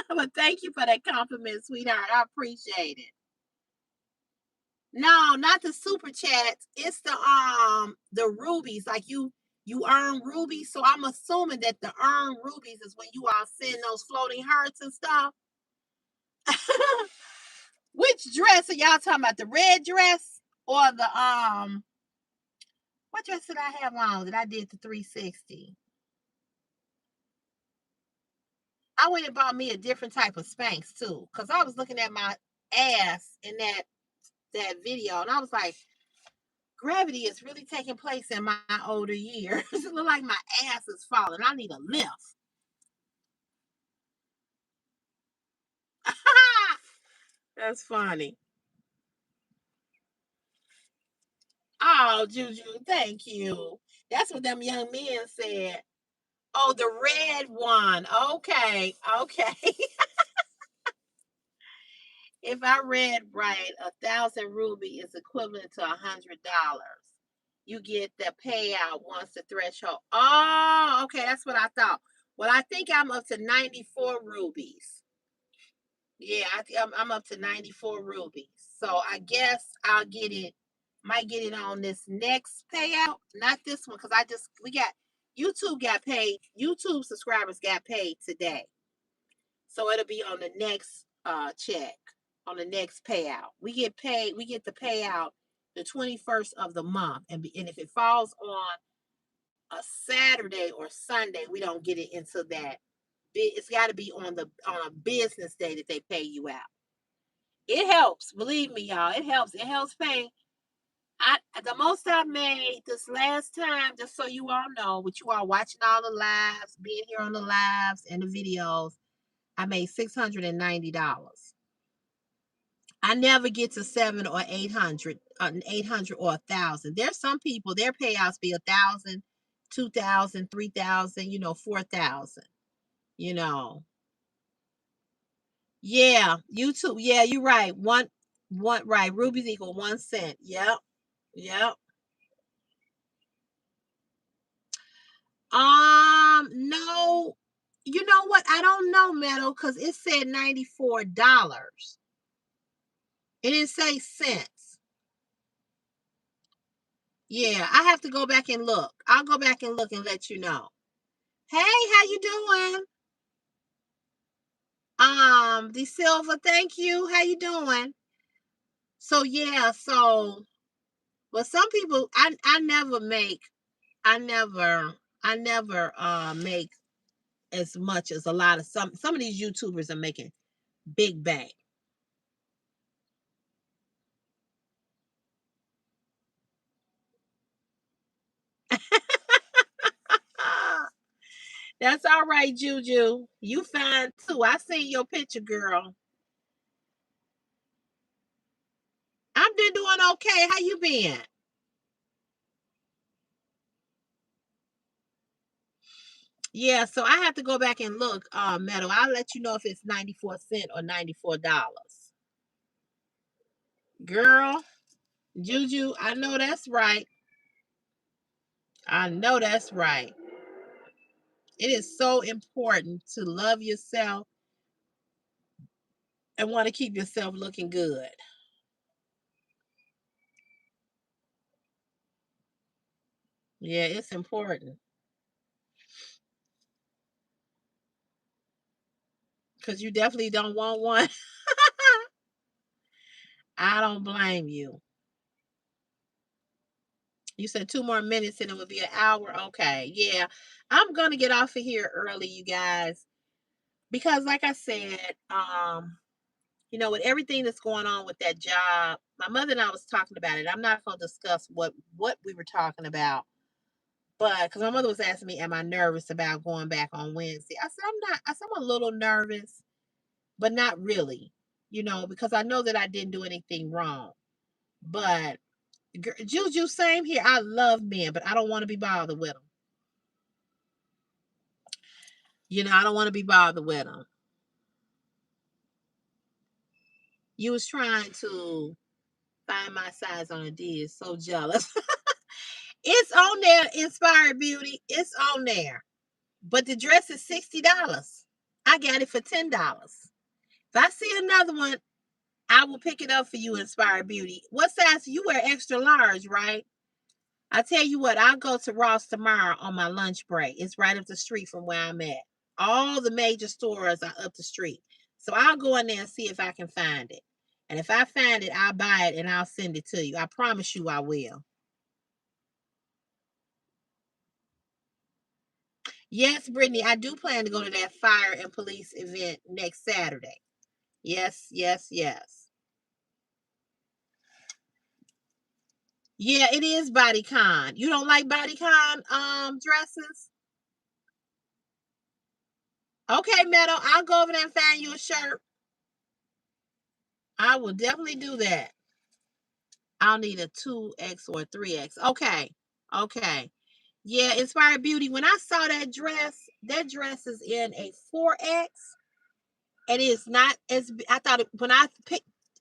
But thank you for that compliment, sweetheart. I appreciate it. No, not the super chats. It's the rubies. Like you earn rubies. So I'm assuming that the earn rubies is when you all send those floating hearts and stuff. Which dress are y'all talking about? The red dress or the what dress did I have on that I did the 360? I went and bought me a different type of Spanx too, because I was looking at my ass in that video, and I was like, gravity is really taking place in my older years. It look like my ass is falling. I need a lift. That's funny. Oh, Juju, thank you. That's what them young men said. Oh, the red one. Okay, okay. If I read right, 1,000 ruby is equivalent to $100. You get the payout once the threshold. Oh, okay, that's what I thought. Well, I think I'm up to 94 rubies. Yeah, I'm up to 94 rubies. So I guess I'll get it, might get it on this next payout. Not this one, because we got, YouTube got paid. YouTube subscribers got paid today. So it'll be on the next check, on the next payout. We get paid, we get the payout the 21st of the month. And if it falls on a Saturday or Sunday, we don't get it until that. It's got to be on a business day that they pay you out. It helps, believe me, y'all. It helps. It helps pay. The most I made this last time, just so you all know, with you all watching all the lives, being here on the lives and the videos, I made $690. I never get to 700 or 800, 800 or 1,000. There's some people their payouts be 1,000, 2,000, 3,000, 4,000. You know, yeah, YouTube. Yeah, you're right. One right. Rubies equal 1 cent. Yep, yep. No, you know what? I don't know, Metal, because it said $94. It didn't say cents. Yeah, I have to go back and look. I'll go back and look and let you know. Hey, how you doing? De Silva, thank you. How you doing? So yeah, but some people I never I never make as much as a lot of some of these YouTubers are making big bang. That's all right, Juju. You fine too. I seen your picture, girl. I've been doing okay. How you been? Yeah, so I have to go back and look, Metal. I'll let you know if it's 94 cents or $94. Girl, Juju, I know that's right. I know that's right. It is so important to love yourself and want to keep yourself looking good. Yeah, it's important because you definitely don't want one. I don't blame you. You said 2 more minutes and it would be an hour. Okay, yeah. I'm gonna get off of here early, you guys, because like I said, with everything that's going on with that job, my mother and I was talking about it. I'm not gonna discuss what we were talking about, but because my mother was asking me, am I nervous about going back on Wednesday? I said I'm not. I said I'm a little nervous, but not really, because I know that I didn't do anything wrong. But Juju, same here. I love men, but I don't want to be bothered with them. I don't want to be bothered with them. You was trying to find my size on Adidas. So jealous. It's on there, Inspired Beauty. It's on there. But the dress is $60. I got it for $10. If I see another one, I will pick it up for you, Inspired Beauty. What size? You wear extra large, right? I tell you what, I'll go to Ross tomorrow on my lunch break. It's right up the street from where I'm at. All the major stores are up the street. So I'll go in there and see if I can find it. And if I find it, I'll buy it and I'll send it to you. I promise you I will. Yes, Brittany, I do plan to go to that fire and police event next Saturday. Yes, yes, yes. Yeah, it is bodycon. You don't like bodycon dresses? Okay, Meadow, I'll go over there and find you a shirt. I will definitely do that. I'll need a 2X or a 3X. Okay. Okay. Yeah, Inspired Beauty. When I saw that dress is in a 4X. And it's not as I thought when I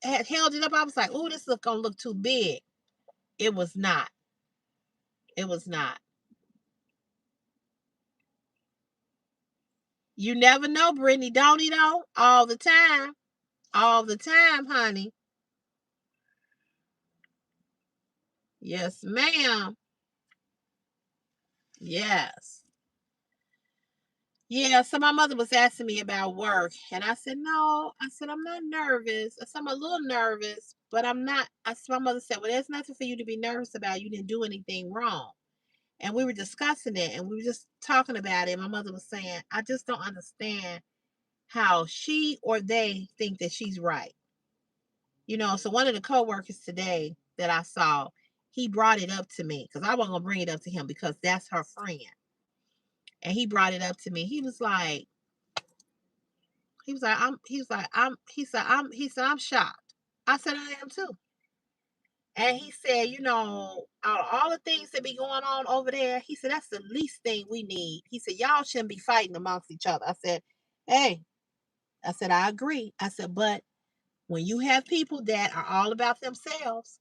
had held it up, I was like, oh, this look gonna look too big. It was not. It was not. You never know, Brittany, don't you know? All the time. All the time, honey. Yes, ma'am. Yes. Yeah, so my mother was asking me about work, and I said, no. I said, I'm not nervous. I said, I'm a little nervous, but I'm not. My mother said, well, there's nothing for you to be nervous about. You didn't do anything wrong. And we were discussing it, and we were just talking about it. My mother was saying, I just don't understand how she or they think that she's right. So one of the coworkers today that I saw, he brought it up to me because I wasn't gonna bring it up to him because that's her friend. And he brought it up to me. He said, I'm shocked. I said, I am too. And he said, out of all the things that be going on over there, he said, that's the least thing we need. He said, y'all shouldn't be fighting amongst each other. I said, hey, I agree. I said, but when you have people that are all about themselves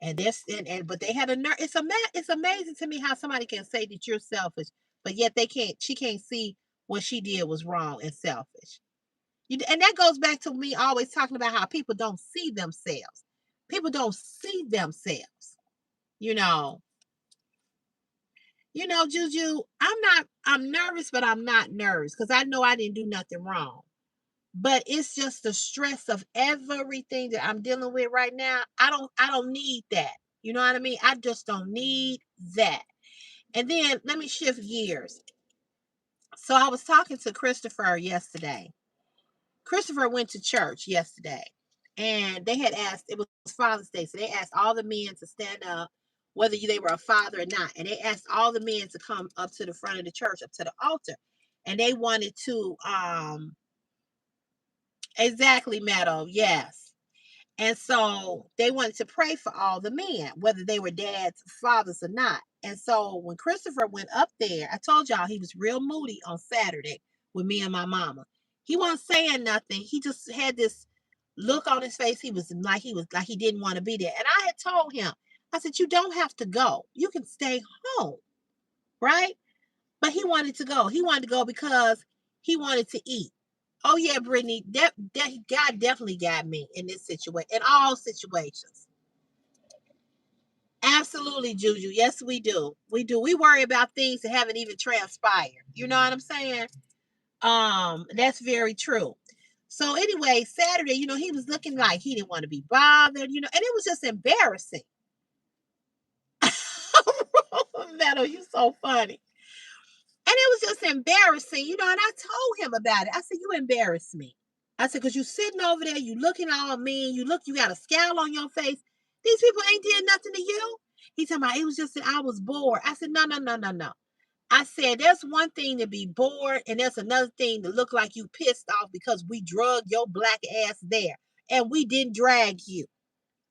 and this but they had a nerve, it's amazing to me how somebody can say that you're selfish, but yet she can't see what she did was wrong and selfish. And that goes back to me always talking about how people don't see themselves. People don't see themselves. You know, Juju, I'm nervous, but I'm not nervous because I know I didn't do nothing wrong. But it's just the stress of everything that I'm dealing with right now. I don't need that. You know what I mean? I just don't need that. And then let me shift gears. So I was talking to Christopher yesterday. Christopher went to church yesterday, and they had asked, it was Father's Day, so they asked all the men to stand up, whether they were a father or not. And they asked all the men to come up to the front of the church, up to the altar. And they wanted to, exactly, Meadow, yes. And so they wanted to pray for all the men, whether they were dads, fathers, or not. And so when Christopher went up there, I told y'all he was real moody on Saturday with me and my mama. He wasn't saying nothing. He just had this look on his face. He was like he didn't want to be there. And I had told him, I said, you don't have to go. You can stay home, right? But he wanted to go. He wanted to go because he wanted to eat. Oh yeah, Brittany, that God definitely got me in this situation, in all situations. Absolutely, Juju. Yes, we do. We do. We worry about things that haven't even transpired. You know what I'm saying? That's very true. So anyway, Saturday, he was looking like he didn't want to be bothered, and it was just embarrassing. Meadow, you so funny. And it was just embarrassing, and I told him about it. I said, you embarrass me. I said, because you sitting over there, you looking all mean, you got a scowl on your face. These people ain't did nothing to you. He talking about, it was just that I was bored. I said, no, no, no, no, no. I said, there's one thing to be bored, and there's another thing to look like you pissed off because we drug your black ass there, and we didn't drag you.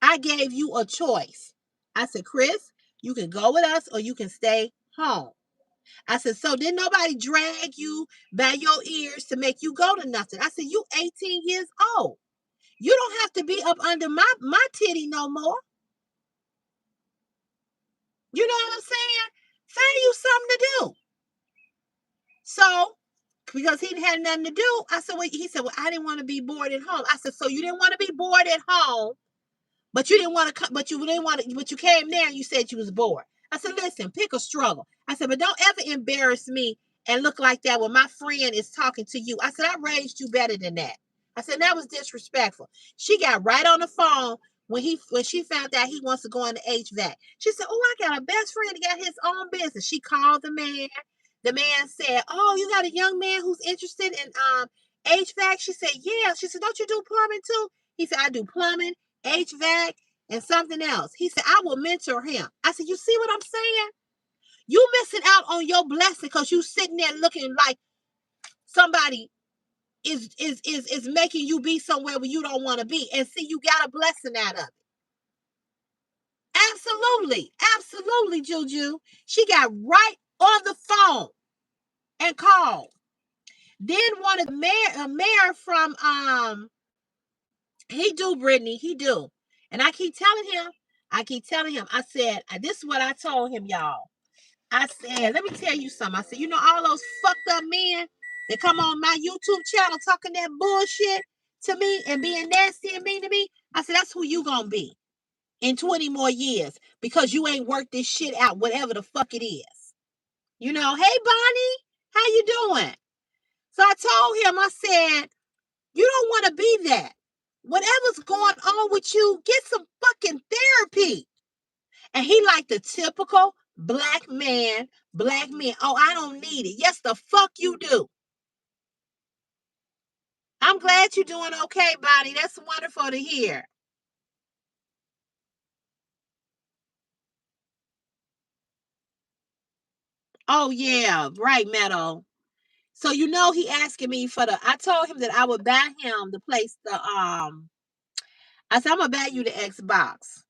I gave you a choice. I said, Chris, you can go with us or you can stay home. I said, so didn't nobody drag you by your ears to make you go to nothing? I said, you 18 years old. You don't have to be up under my titty no more. You know what I'm saying? Find you something to do. So, because he had nothing to do, I said, well, he said, well, I didn't want to be bored at home. I said, so you didn't want to be bored at home, but you didn't want to, but you didn't want to, but you came there and you said you was bored. I said, listen, pick a struggle. I said, but don't ever embarrass me and look like that when my friend is talking to you. I said, I raised you better than that. I said, that was disrespectful. She got right on the phone when she found out he wants to go into HVAC. She said, oh, I got a best friend that got his own business. She called the man. The man said, oh, you got a young man who's interested in HVAC? She said, yeah. She said, don't you do plumbing too? He said, I do plumbing, HVAC, and something else. He said, I will mentor him. I said, you see what I'm saying? You missing out on your blessing because you sitting there looking like somebody is making you be somewhere where you don't want to be. And see, you got a blessing out of it. Absolutely. Absolutely, Juju. She got right on the phone and called. Then one of the mayor from he do, Brittany, he do. And I keep telling him, I said, this is what I told him, y'all. I said, let me tell you something. I said, you know, all those fucked up men that come on my YouTube channel talking that bullshit to me and being nasty and mean to me. I said, that's who you gonna be in 20 more years because you ain't worked this shit out, whatever the fuck it is. You know, hey Bonnie, how you doing? So I told him, I said, you don't want to be that. Whatever's going on with you, get some fucking therapy. And he like the typical black man. Oh, I don't need it. Yes, the fuck you do. I'm glad you're doing okay, Bonnie. That's wonderful to hear. Oh, yeah. Right, Meadow. So you know he asking me for I told him that I would buy him I said, I'm gonna buy you the Xbox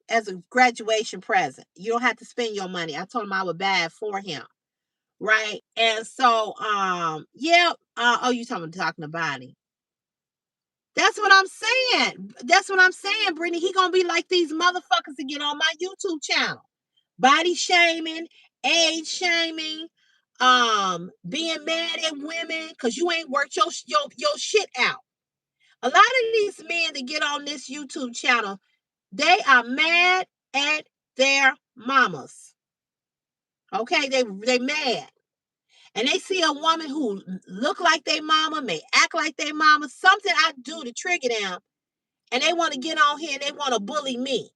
as a graduation present. You don't have to spend your money. I told him I would buy it for him. Right. And so yeah, oh, you talking to Bonnie. That's what I'm saying. That's what I'm saying, Brittany. He gonna be like these motherfuckers to get on my YouTube channel. Body shaming, age shaming, being mad at women because you ain't worked your shit out. A lot of these men that get on this YouTube channel, they are mad at their mamas. Okay, they mad. And they see a woman who look like their mama, may act like their mama, something I do to trigger them, and they want to get on here and they want to bully me.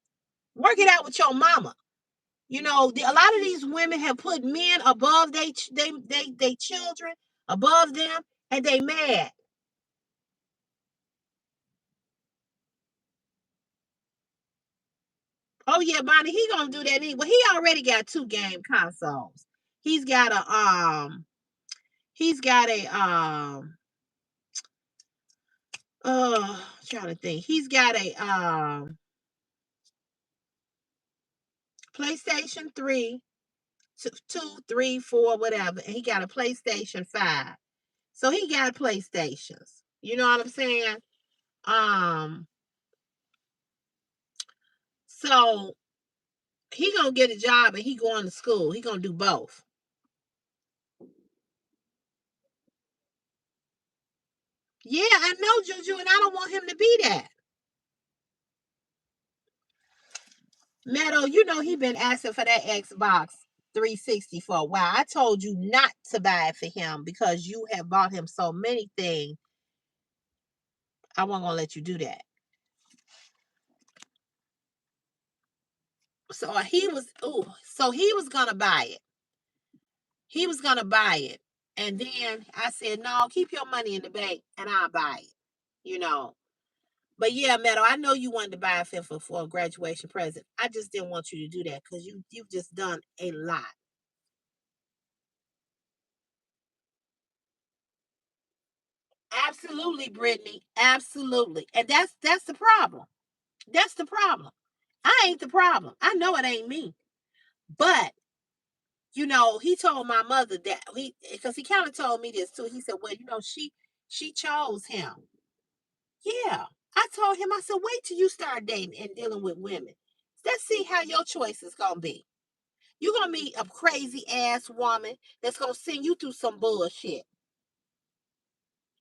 Work it out with your mama. You know, a lot of these women have put men above they children, above them, and they mad. Oh yeah, Bonnie, he gonna do that anyway. He already got 2 game consoles. He's got he's got a trying to think. He's got a PlayStation 3, 2, 3, 4, whatever, and he got a PlayStation 5. So he got PlayStations. You know what I'm saying? Um, so he gonna get a job and he going to school. He gonna do both. Yeah, I know Juju, and I don't want him to be that. Meadow, you know he been asking for that Xbox 360 for a while. I told you not to buy it for him because you have bought him so many things. I wasn't gonna let you do that. So he was gonna buy it. He was gonna buy it. And then I said, no, keep your money in the bank and I'll buy it. You know. But yeah, Meadow, I know you wanted to buy a fifth for a graduation present. I just didn't want you to do that because you've just done a lot. Absolutely, Brittany. Absolutely. And that's the problem. That's the problem. I ain't the problem. I know it ain't me. But you know, he told my mother that because he kind of told me this too. He said, well, you know, she chose him. Yeah. I told him, I said, wait till you start dating and dealing with women. Let's see how your choice is going to be. You're going to meet a crazy ass woman that's going to send you through some bullshit.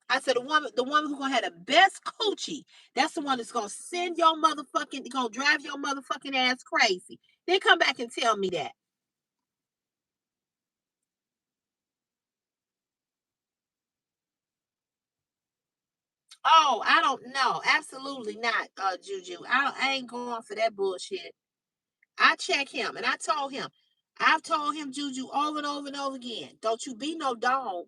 I said, the woman who's going to have the best coochie, that's the one that's going to send your motherfucking, going to drive your motherfucking ass crazy. Then come back and tell me that. Oh, I don't know. Absolutely not, Juju. I ain't going for that bullshit. I check him and I told him. I've told him, Juju, over and over and over again. Don't you be no dog.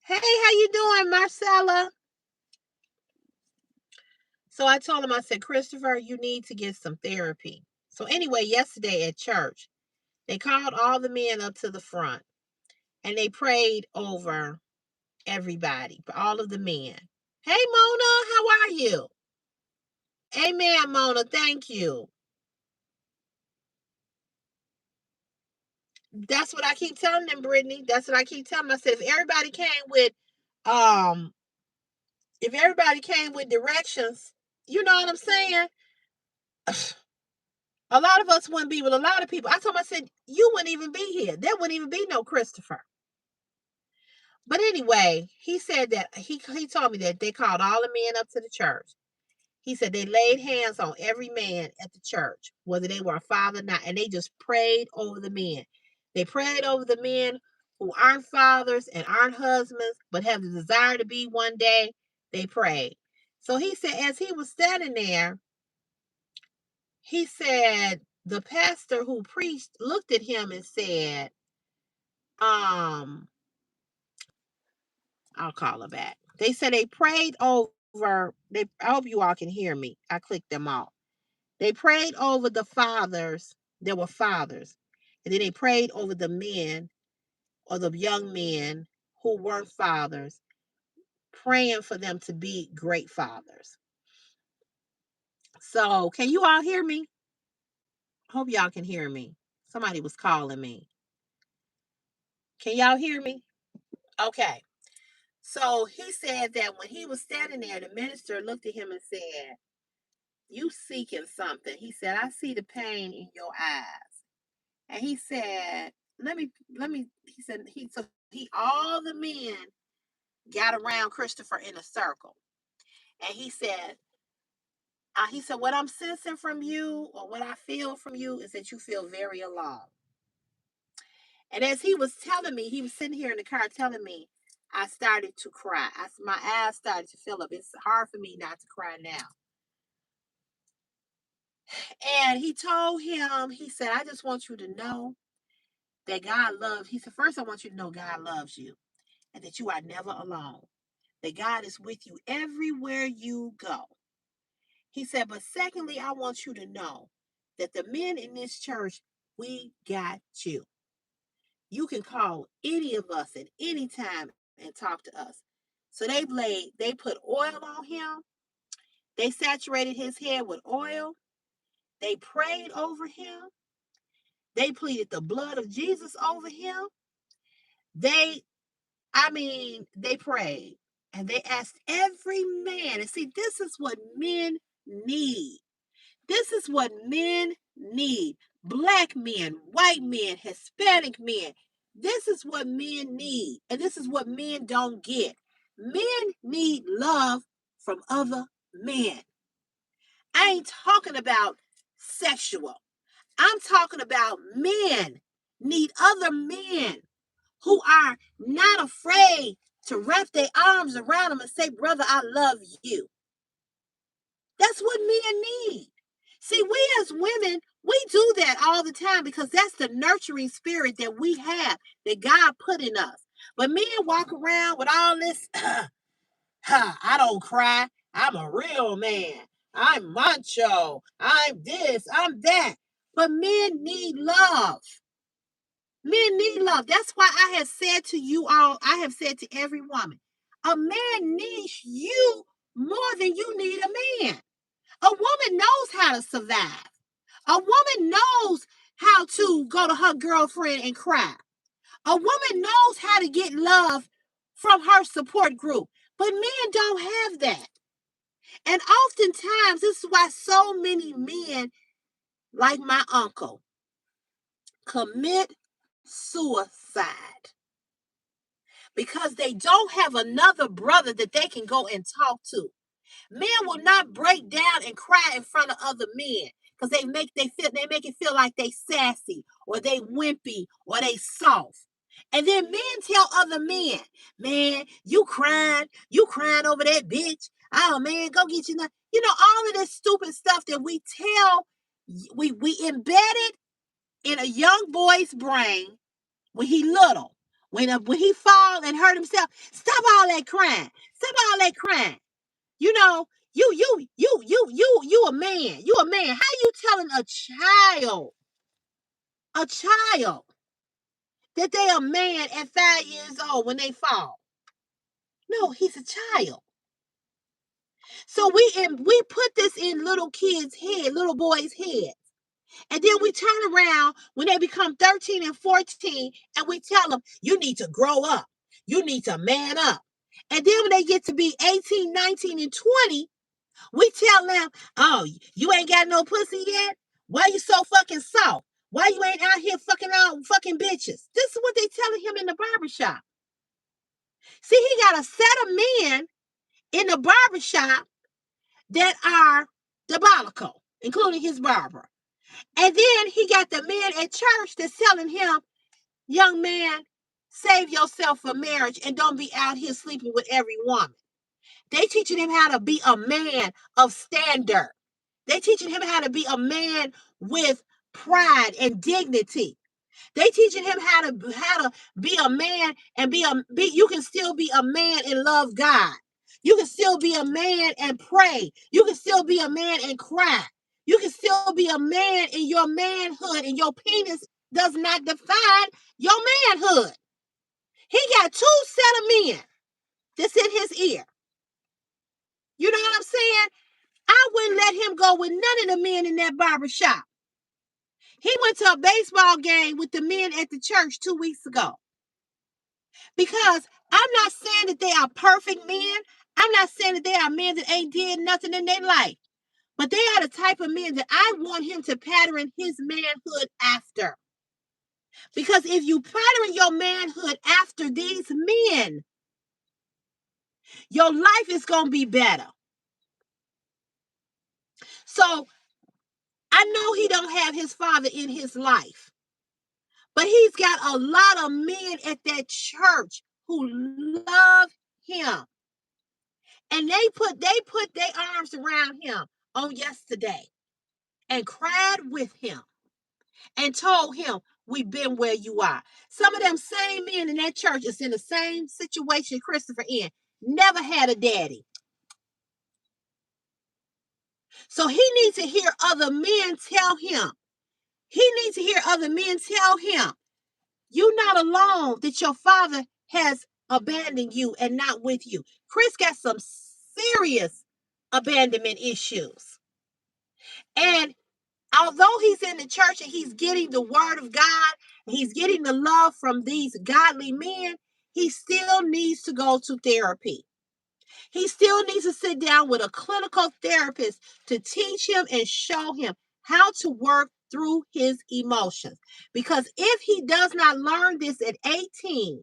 Hey, how you doing, Marcella? So I told him, I said, Christopher, you need to get some therapy. So anyway, yesterday at church, they called all the men up to the front and they prayed over everybody, all of the men. Hey, Mona, how are you? Amen, Mona. Thank you. That's what I keep telling them, Brittany. That's what I keep telling them. I said, um, if everybody came with directions, you know what I'm saying? A lot of us wouldn't be with a lot of people. I told him, I said, you wouldn't even be here. There wouldn't even be no Christopher. But anyway, he said that he told me that they called all the men up to the church. He said they laid hands on every man at the church, whether they were a father or not, and they just prayed over the men. They prayed over the men who aren't fathers and aren't husbands, but have the desire to be one day. They prayed. So he said, as he was standing there, he said the pastor who preached looked at him and said, I'll call her back. They said they prayed over, I hope you all can hear me. I clicked them off. They prayed over the fathers. There were fathers. And then they prayed over the men or the young men who weren't fathers, praying for them to be great fathers. So, can you all hear me? Hope y'all can hear me. Somebody was calling me. Can y'all hear me? Okay. So he said that when he was standing there, the minister looked at him and said, you seeking something. He said, I see the pain in your eyes. And he said, he said, all the men got around Christopher in a circle. And he said, what I'm sensing from you or what I feel from you is that you feel very alone. And as he was telling me, he was sitting here in the car telling me, I started to cry. My eyes started to fill up. It's hard for me not to cry now. And he told him, he said, I just want you to know that God loves. He said, first, I want you to know God loves you and that you are never alone, that God is with you everywhere you go. He said, but secondly, I want you to know that the men in this church, we got you. You can call any of us at any time and talk to us. So they put oil on him. They saturated his head with oil. They prayed over him. They pleaded the blood of Jesus over him. They, they prayed and they asked every man. And see, this is what men need. This is what men need. Black men, white men, Hispanic men. This is what men need. And this is what men don't get. Men need love from other men. I ain't talking about sexual. I'm talking about men need other men who are not afraid to wrap their arms around them and say, brother, I love you. That's what men need. See, we as women, we do that all the time because that's the nurturing spirit that we have, that God put in us. But men walk around with all this, I don't cry. I'm a real man. I'm macho. I'm this, I'm that. But men need love. Men need love. That's why I have said to you all, I have said to every woman, a man needs you more than you need a man. A woman knows how to survive. A woman knows how to go to her girlfriend and cry. A woman knows how to get love from her support group, but men don't have that. And oftentimes, this is why so many men, like my uncle, commit suicide because they don't have another brother that they can go and talk to. Men will not break down and cry in front of other men because they make it feel like they sassy or they wimpy or they soft. And then men tell other men, man, you crying over that bitch. Oh man, go get you. You know, all of this stupid stuff that we tell, we embed it in a young boy's brain when he little. When he fall and hurt himself, stop all that crying. Stop all that crying. You know, you a man. You a man. How you telling a child that they a man at 5 years old when they fall? No, he's a child. So we put this in little kids' head, little boys' head. And then we turn around when they become 13 and 14 and we tell them, you need to grow up. You need to man up. And then when they get to be 18, 19, and 20, we tell them, oh, you ain't got no pussy yet? Why you so fucking soft? Why you ain't out here fucking all fucking bitches? This is what they telling him in the barbershop. See, he got a set of men in the barbershop that are diabolical, including his barber. And then he got the men at church that's telling him, young man, save yourself for marriage and don't be out here sleeping with every woman. They teaching him how to be a man of standard. They teaching him how to be a man with pride and dignity. They teaching him how to be a man and be you can still be a man and love God. You can still be a man and pray. You can still be a man and cry. You can still be a man in your manhood, and your penis does not define your manhood. He got two set of men that's in his ear. You know what I'm saying? I wouldn't let him go with none of the men in that barber shop. He went to a baseball game with the men at the church 2 weeks ago. Because I'm not saying that they are perfect men. I'm not saying that they are men that ain't did nothing in their life. But they are the type of men that I want him to pattern his manhood after. Because if you pattern your manhood after these men, your life is going to be better. So I know he don't have his father in his life. But he's got a lot of men at that church who love him. And they put their arms around him on yesterday and cried with him and told him, we've been where you are. Some of them same men in that church is in the same situation Christopher in. Never had a daddy. So he needs to hear other men tell him. He needs to hear other men tell him, you're not alone, that your father has abandoned you and not with you. Chris got some serious abandonment issues. And although he's in the church and he's getting the word of God, he's getting the love from these godly men, he still needs to go to therapy. He still needs to sit down with a clinical therapist to teach him and show him how to work through his emotions. Because if he does not learn this at 18,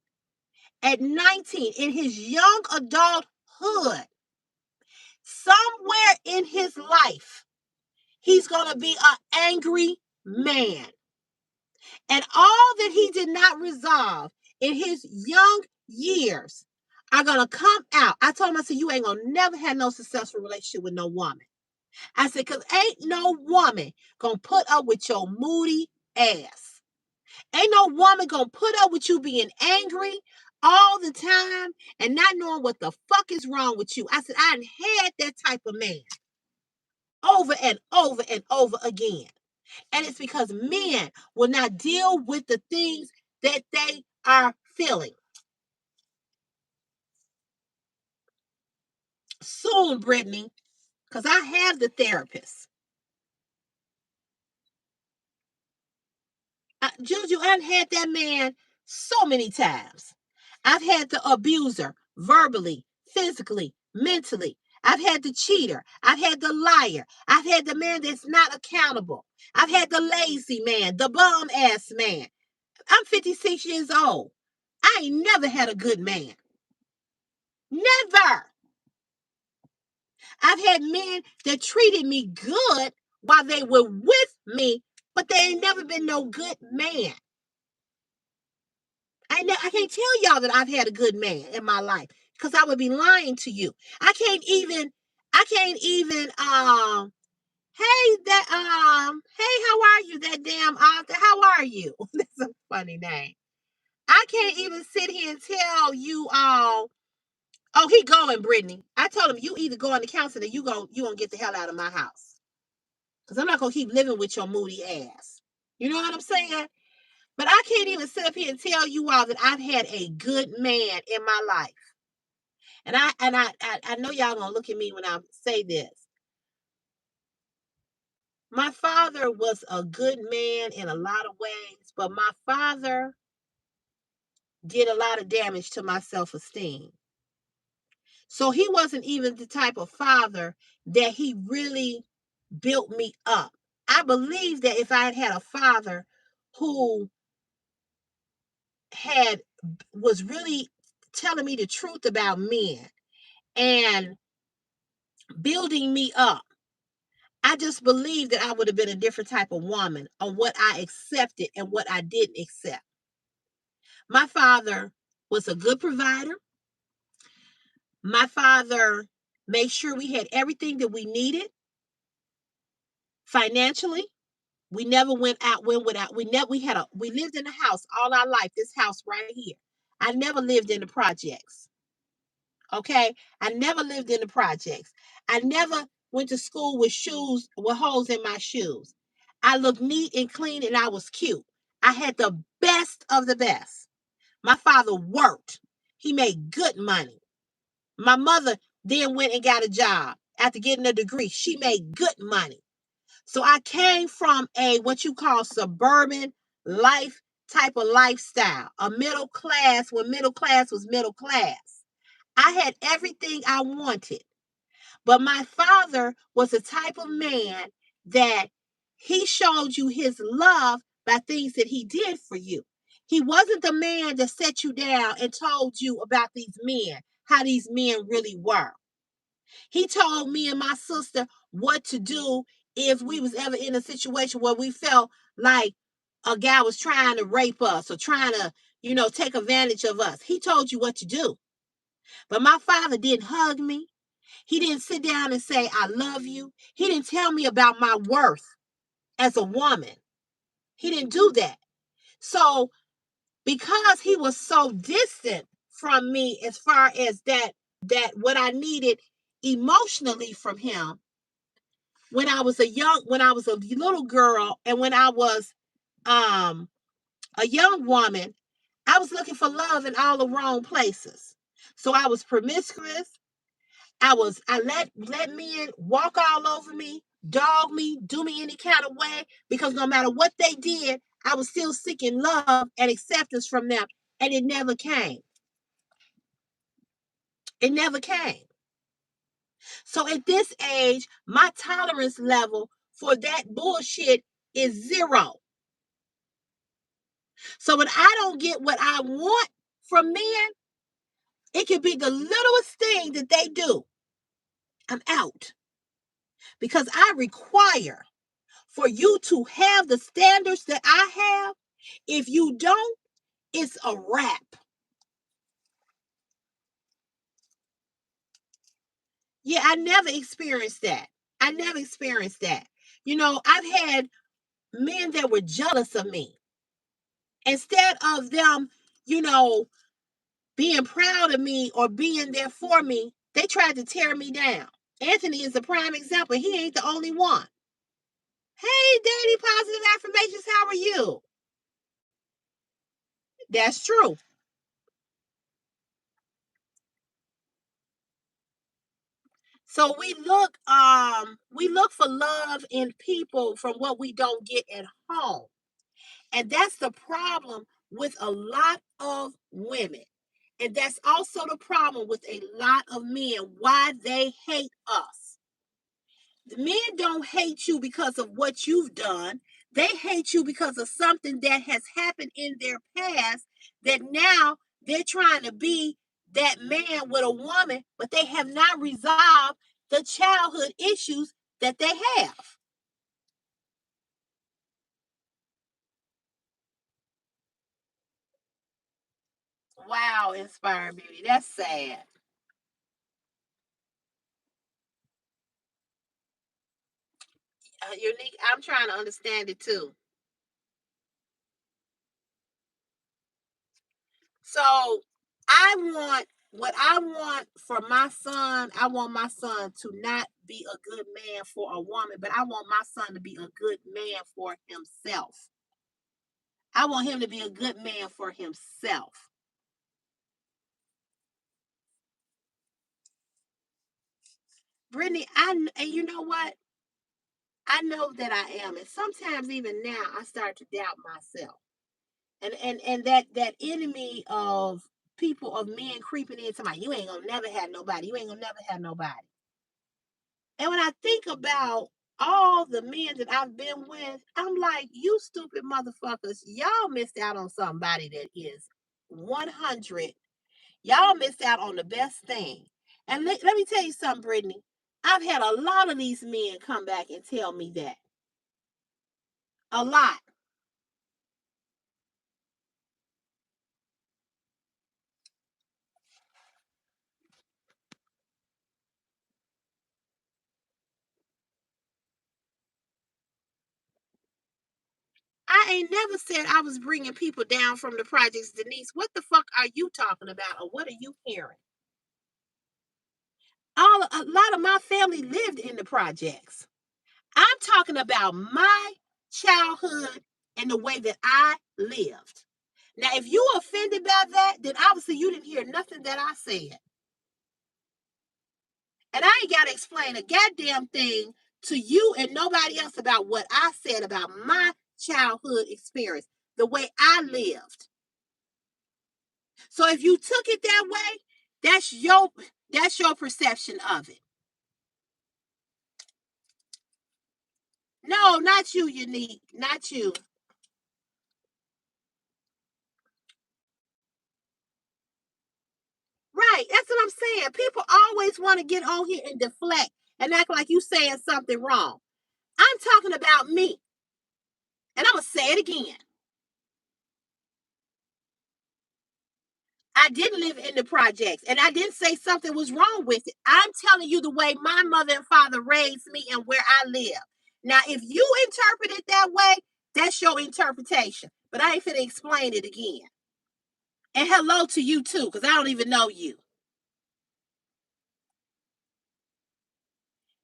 at 19, in his young adulthood, somewhere in his life, he's going to be an angry man. And all that he did not resolve in his young years are going to come out. I told him, I said, you ain't going to never have no successful relationship with no woman. I said, because ain't no woman going to put up with your moody ass. Ain't no woman going to put up with you being angry all the time and not knowing what the fuck is wrong with you. I said, I had that type of man over and over and over again. And it's because men will not deal with the things that they are feeling. Soon, Brittany, because I have the therapist. Juju, I've had that man so many times. I've had the abuser verbally, physically, mentally. I've had the cheater. I've had the liar. I've had the man that's not accountable. I've had the lazy man, the bum ass man. I'm 56 years old. I ain't never had a good man. Never. I've had men that treated me good while they were with me, but they ain't never been no good man. I can't tell y'all that I've had a good man in my life because I would be lying to you. I can't even hey, how are you, that damn author? How are you? That's a funny name. I can't even sit here and tell you all, oh, he going, Brittany. I told him, you either go on the council or you gonna get the hell out of my house. Because I'm not gonna keep living with your moody ass. You know what I'm saying? But I can't even sit up here and tell you all that I've had a good man in my life. And I know y'all gonna look at me when I say this. My father was a good man in a lot of ways, but my father did a lot of damage to my self-esteem. So he wasn't even the type of father that he really built me up. I believe that if I had had a father who had was really telling me the truth about men and building me up, I just believe that I would have been a different type of woman on what I accepted and what I didn't accept. My father was a good provider. My father made sure we had everything that we needed financially. We never went without. We lived in a house all our life, this house right here. I never lived in the projects. Okay? I never lived in the projects. I never went to school with shoes with holes in my shoes. I looked neat and clean and I was cute. I had the best of the best. My father worked. He made good money. My mother then went and got a job after getting a degree. She made good money. So I came from a what you call suburban life type of lifestyle, a middle class when middle class was middle class. I had everything I wanted. But my father was the type of man that he showed you his love by things that he did for you. He wasn't the man that set you down and told you about these men, how these men really were. He told me and my sister what to do if we was ever in a situation where we felt like a guy was trying to rape us or trying to, take advantage of us. He told you what to do. But my father didn't hug me. He didn't sit down and say, I love you. He didn't tell me about my worth as a woman. He didn't do that. So, because he was so distant from me as far as that what I needed emotionally from him when I was a little girl and when I was um a young woman, I was looking for love in all the wrong places. So I was promiscuous. I let men walk all over me, dog me, do me any kind of way, because no matter what they did, I was still seeking love and acceptance from them. And it never came. It never came. So at this age, my tolerance level for that bullshit is zero. So when I don't get what I want from men, it can be the littlest thing that they do. I'm out. Because I require for you to have the standards that I have. If you don't, it's a wrap. Yeah, I never experienced that. I never experienced that. I've had men that were jealous of me. Instead of them, you know, being proud of me or being there for me, they tried to tear me down. Anthony is a prime example. He ain't the only one. Hey, Daddy, positive affirmations. How are you? That's true. So we look for love in people from what we don't get at home. And that's the problem with a lot of women. And that's also the problem with a lot of men, why they hate us. The men don't hate you because of what you've done. They hate you because of something that has happened in their past that now they're trying to be that man with a woman, but they have not resolved the childhood issues that they have. Wow, Inspired Beauty. That's sad. Unique, I'm trying to understand it too. So what I want for my son, I want my son to not be a good man for a woman, but I want my son to be a good man for himself. I want him to be a good man for himself. Brittany, and you know what? I know that I am. And sometimes even now I start to doubt myself. And that enemy of people of men creeping into my you ain't gonna never have nobody. You ain't gonna never have nobody. And when I think about all the men that I've been with, I'm like, you stupid motherfuckers, y'all missed out on somebody that is 100. Y'all missed out on the best thing. And let me tell you something, Brittany. I've had a lot of these men come back and tell me that. A lot. I ain't never said I was bringing people down from the projects, Denise. What the fuck are you talking about, or what are you hearing? A lot of my family lived in the projects. I'm talking about my childhood and the way that I lived. Now, if you offended by that, then obviously you didn't hear nothing that I said. And I ain't got to explain a goddamn thing to you and nobody else about what I said about my childhood experience, the way I lived. So if you took it that way, that's your perception of it. No, not you, Unique. Not you. Right. That's what I'm saying. People always want to get on here and deflect and act like you saying something wrong. I'm talking about me. And I'm going to say it again. I didn't live in the projects and I didn't say something was wrong with it. I'm telling you the way my mother and father raised me and where I live. Now, if you interpret it that way, that's your interpretation. But I ain't finna explain it again. And hello to you too, because I don't even know you.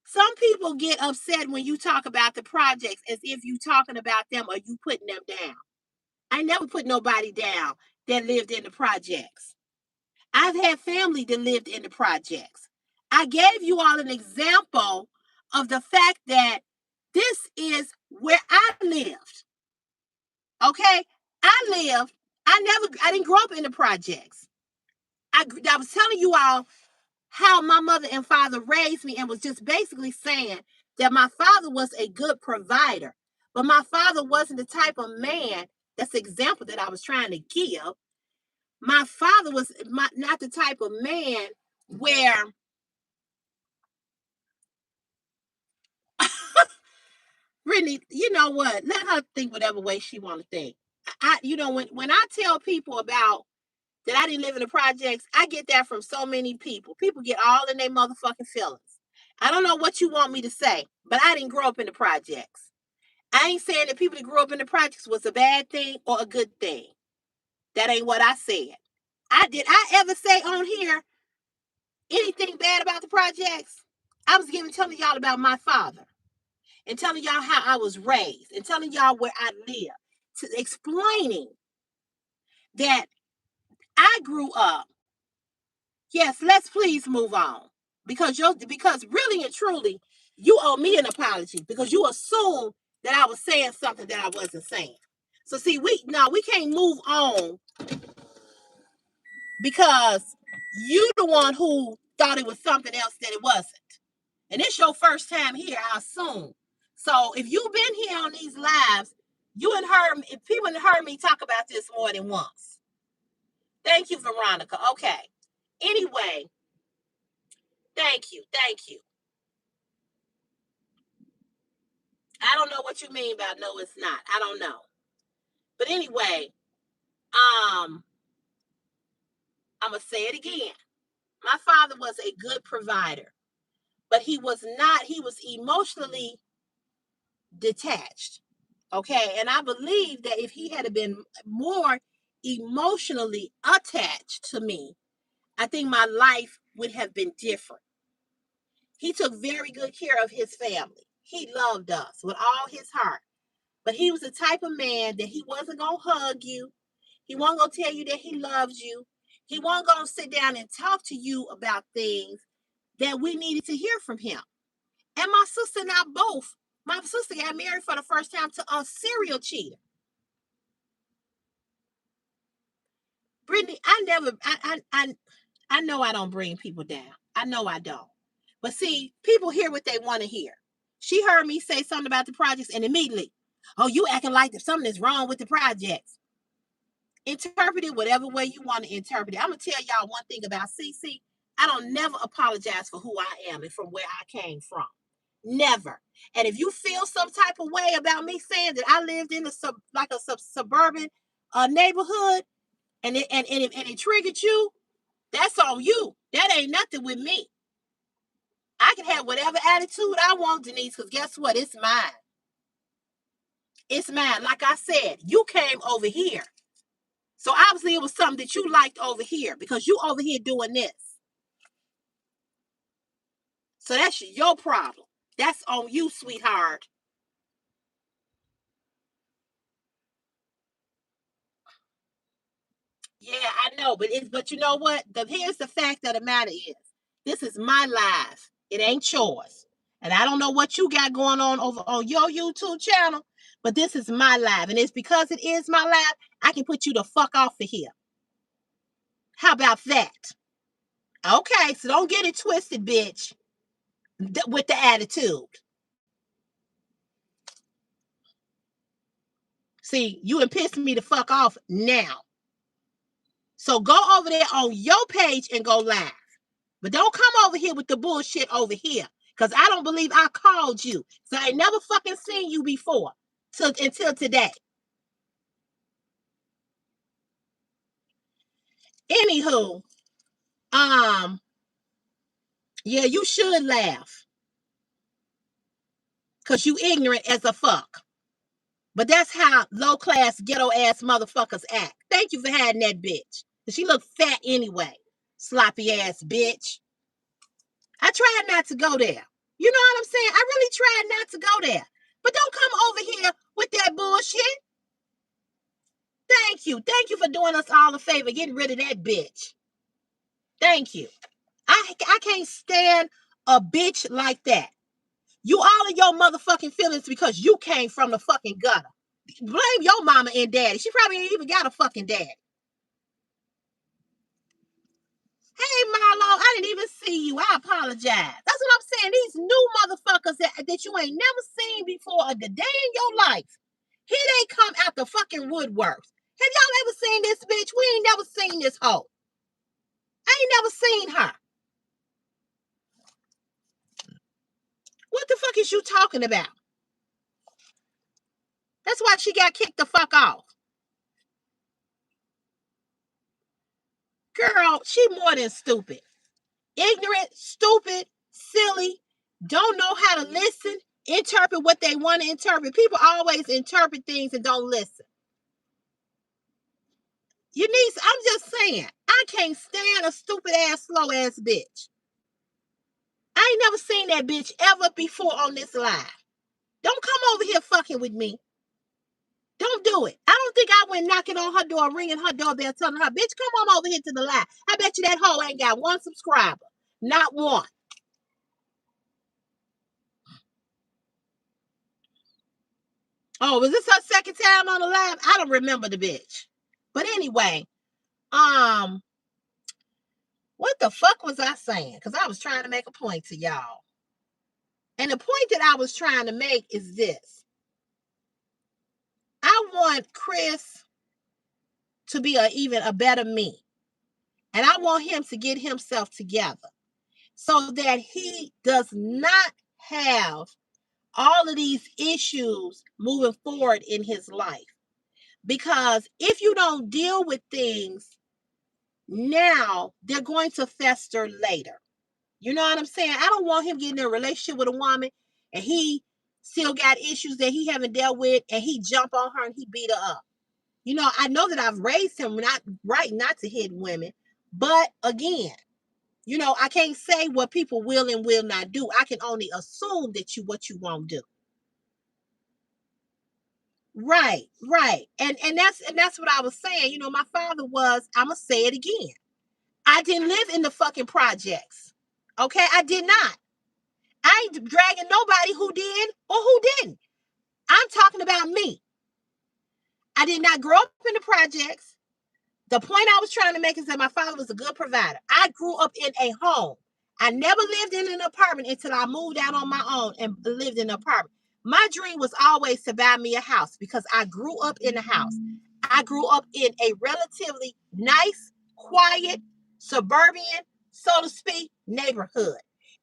Some people get upset when you talk about the projects as if you talking about them or you putting them down. I never put nobody down that lived in the projects. I've had family that lived in the projects. I gave you all an example of the fact that this is where I lived. Okay? I didn't grow up in the projects. I was telling you all how my mother and father raised me and was just basically saying that my father was a good provider, but my father wasn't the type of man. That's the example that I was trying to give. My father was not the type of man where Brittany, you know what? Let her think whatever way she want to think. When I tell people about that I didn't live in the projects, I get that from so many people. People get all in their motherfucking feelings. I don't know what you want me to say, but I didn't grow up in the projects. I ain't saying that people that grew up in the projects was a bad thing or a good thing. That ain't what I said. Did I ever say on here anything bad about the projects? I was telling y'all about my father and telling y'all how I was raised and telling y'all where I live, explaining that I grew up. Yes, let's please move on because really and truly, you owe me an apology because you assumed that I was saying something that I wasn't saying. So see, we can't move on because you the one who thought it was something else that it wasn't. And it's your first time here, I assume. So if you've been here on these lives, you and heard if people have heard me talk about this more than once. Thank you, Veronica. Okay. Anyway, thank you. I don't know what you mean by no, it's not. I don't know. But anyway, I'm gonna say it again. My father was a good provider, but he was emotionally detached. Okay. And I believe that if he had been more emotionally attached to me, I think my life would have been different. He took very good care of his family. He loved us with all his heart. But he was the type of man that he wasn't going to hug you. He wasn't going to tell you that he loves you. He wasn't going to sit down and talk to you about things that we needed to hear from him. And my sister and I both, my sister got married for the first time to a serial cheater. Brittany, I know I don't bring people down. I know I don't. But see, people hear what they want to hear. She heard me say something about the projects and immediately, oh, you acting like there's something is wrong with the projects. Interpret it whatever way you want to interpret it. I'm going to tell y'all one thing about CC. I don't never apologize for who I am and from where I came from. Never. And if you feel some type of way about me saying that I lived in a suburban neighborhood and it triggered you, that's on you. That ain't nothing with me. I can have whatever attitude I want, Denise, because guess what? It's mine. It's mine. Like I said, you came over here. So obviously it was something that you liked over here because you over here doing this. So that's your problem. That's on you, sweetheart. Yeah, I know, but you know what? Here's the fact of the matter is, this is my life. It ain't yours. And I don't know what you got going on over on your YouTube channel, but this is my life. And it's because it is my life, I can put you the fuck off of here. How about that? Okay, so don't get it twisted, bitch, with the attitude. See, you and pissing me the fuck off now. So go over there on your page and go live. But don't come over here with the bullshit over here. Because I don't believe I called you. So I ain't never fucking seen you before. Until today. Anywho, yeah, you should laugh. Because you ignorant as a fuck. But that's how low class ghetto ass motherfuckers act. Thank you for having that bitch. She look fat anyway. Sloppy ass bitch. I tried not to go there. You know what I'm saying? I really tried not to go there. But don't come over here with that bullshit. Thank you. Thank you for doing us all a favor, getting rid of that bitch. Thank you. I can't stand a bitch like that. You all in your motherfucking feelings because you came from the fucking gutter. Blame your mama and daddy. She probably ain't even got a fucking daddy. Hey, Marlo, I didn't even see you. I apologize. That's what I'm saying. These new motherfuckers that you ain't never seen before a day in your life. Here they come out the fucking woodworks. Have y'all ever seen this bitch? We ain't never seen this hoe. I ain't never seen her. What the fuck is you talking about? That's why she got kicked the fuck off. Girl, she more than stupid. Ignorant, stupid, silly, don't know how to listen, interpret what they want to interpret. People always interpret things and don't listen. Eunice, I'm just saying, I can't stand a stupid ass, slow ass bitch. I ain't never seen that bitch ever before on this live. Don't come over here fucking with me. Don't do it. I don't think I went knocking on her door, ringing her doorbell, telling her, bitch, come on over here to the live. I bet you that hoe ain't got one subscriber. Not one. Oh, was this her second time on the live? I don't remember the bitch. But anyway, um, what the fuck was I saying? Because I was trying to make a point to y'all. And the point that I was trying to make is this. I want Chris to be even a better me. And I want him to get himself together so that he does not have all of these issues moving forward in his life. Because if you don't deal with things now, they're going to fester later. You know what I'm saying? I don't want him getting in a relationship with a woman and he still got issues that he haven't dealt with and he jump on her and he beat her up. You know, I know that I've raised him not to hit women, but again, you know, I can't say what people will and will not do. I can only assume that what you won't do. Right, right. And that's what I was saying. You know, my father was, I'm gonna say it again. I didn't live in the fucking projects. Okay, I did not. I ain't dragging nobody who did or who didn't. I'm talking about me. I did not grow up in the projects. The point I was trying to make is that my father was a good provider. I grew up in a home. I never lived in an apartment until I moved out on my own and lived in an apartment. My dream was always to buy me a house because I grew up in a house. I grew up in a relatively nice, quiet, suburban, so to speak, neighborhood.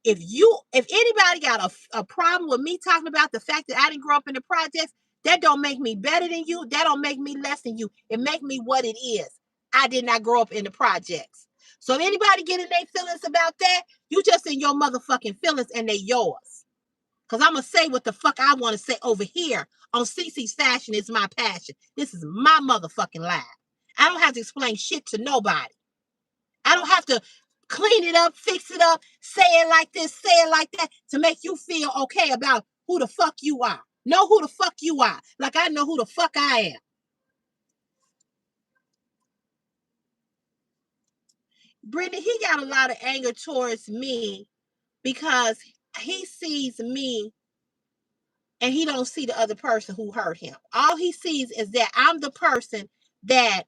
If anybody got a problem with me talking about the fact that I didn't grow up in the projects, that don't make me better than you. That don't make me less than you. It make me what it is. I did not grow up in the projects. So if anybody getting their feelings about that, you just in your motherfucking feelings and they yours. Because I'm going to say what the fuck I want to say over here on CC's Fashion is my passion. This is my motherfucking life. I don't have to explain shit to nobody. I don't have to clean it up, fix it up, say it like this, say it like that to make you feel okay about who the fuck you are. Know who the fuck you are. Like I know who the fuck I am. Brittany, he got a lot of anger towards me because he sees me and he don't see the other person who hurt him. All he sees is that I'm the person that,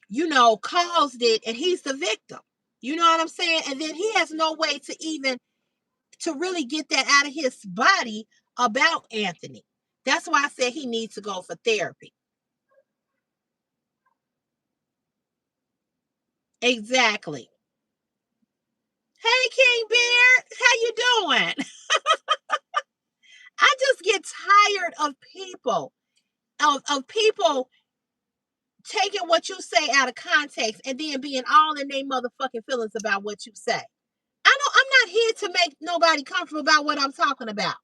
you know, caused it and he's the victim. You know what I'm saying? And then he has no way to even to really get that out of his body about Anthony. That's why I said he needs to go for therapy. Exactly. Hey King Beard, how you doing? I just get tired of people taking what you say out of context and then being all in their motherfucking feelings about what you say. I'm not here to make nobody comfortable about what I'm talking about.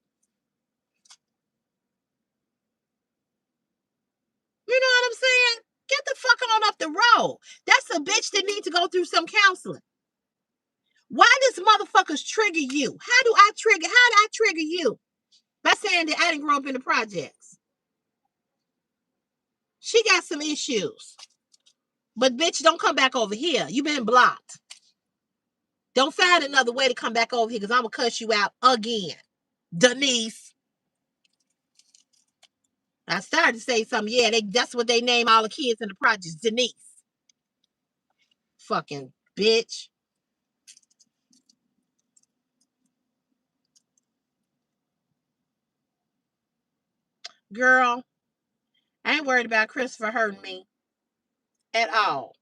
You know what I'm saying? Get the fuck on up the road. That's a bitch that needs to go through some counseling. Why does motherfuckers trigger you? How do I trigger you? By saying that I didn't grow up in the projects. She got some issues. But bitch, don't come back over here. You been blocked. Don't find another way to come back over here because I'm going to cuss you out again. Denise. I started to say something. Yeah, that's what they name all the kids in the projects. Denise. Fucking bitch. Girl, I ain't worried about Christopher hurting me at all.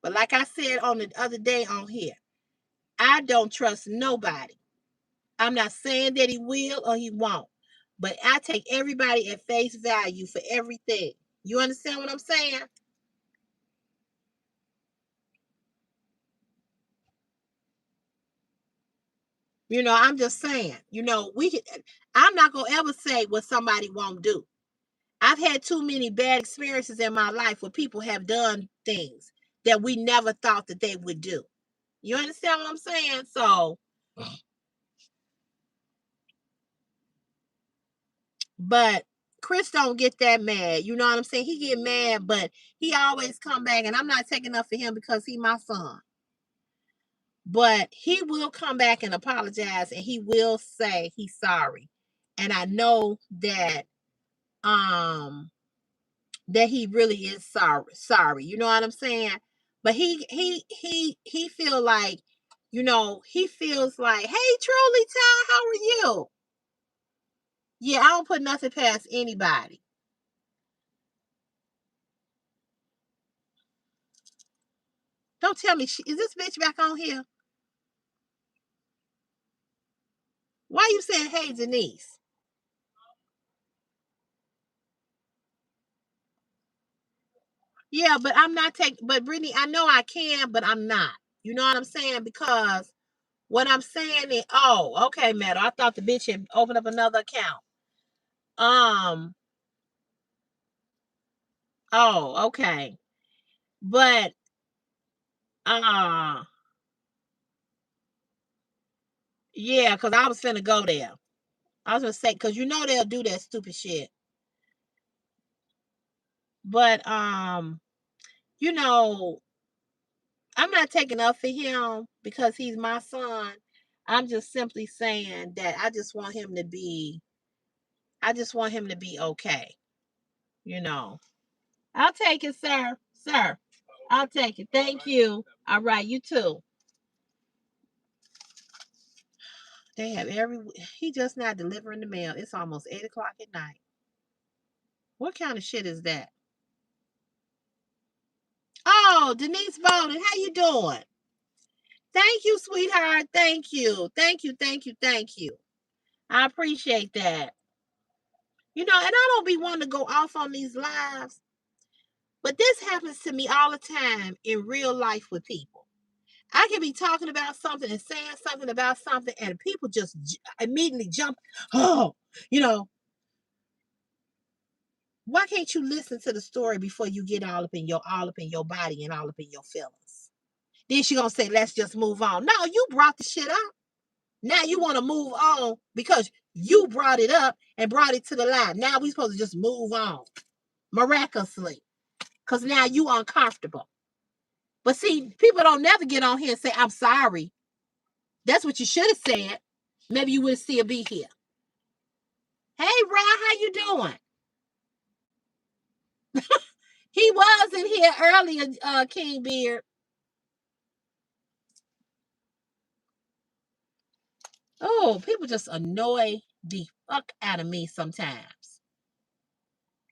But like I said on the other day on here, I don't trust nobody. I'm not saying that he will or he won't, but I take everybody at face value for everything. You understand what I'm saying? You know, I'm just saying, you know, I'm not going to ever say what somebody won't do. I've had too many bad experiences in my life where people have done things that we never thought that they would do. You understand what I'm saying? So, but Chris don't get that mad. You know what I'm saying? He get mad, but he always come back, and I'm not taking up for him because he my son. But he will come back and apologize, and he will say he's sorry. And I know that that he really is sorry. You know what I'm saying? But he feel like, he feels like, hey, Truly Ty, how are you? Yeah, I don't put nothing past anybody. Don't tell me is this bitch back on here? Why you saying hey Denise? Yeah, but I'm not taking, but Brittany, I know I can, but I'm not. You know what I'm saying? Because what I'm saying is, oh, okay, Metal. I thought the bitch had opened up another account. Um, oh, okay. But uh yeah, because I was finna go there. I was gonna say, because they'll do that stupid shit. But you know, I'm not taking up for him because he's my son. I'm just simply saying that I just want him to be okay. You know. I'll take it, sir. Sir. I'll take it. Thank you. All right, you too. They have he just not delivering the mail. It's almost 8 o'clock at night. What kind of shit is that? Oh, Denise Bowden, how you doing? Thank you, sweetheart. Thank you. Thank you. Thank you. Thank you. I appreciate that. And I don't be wanting to go off on these lives, but this happens to me all the time in real life with people. I can be talking about something and saying something about something, and people just immediately jump. Oh, you know, why can't you listen to the story before you get all up in your body and all up in your feelings? Then she gonna say, "Let's just move on." No, you brought the shit up. Now you want to move on because you brought it up and brought it to the light. Now we supposed to just move on miraculously because now you uncomfortable. But see, people don't never get on here and say, "I'm sorry." That's what you should have said. Maybe you would still be here. Hey, Rod, how you doing? He was in here earlier, King Beard. Oh, people just annoy the fuck out of me sometimes.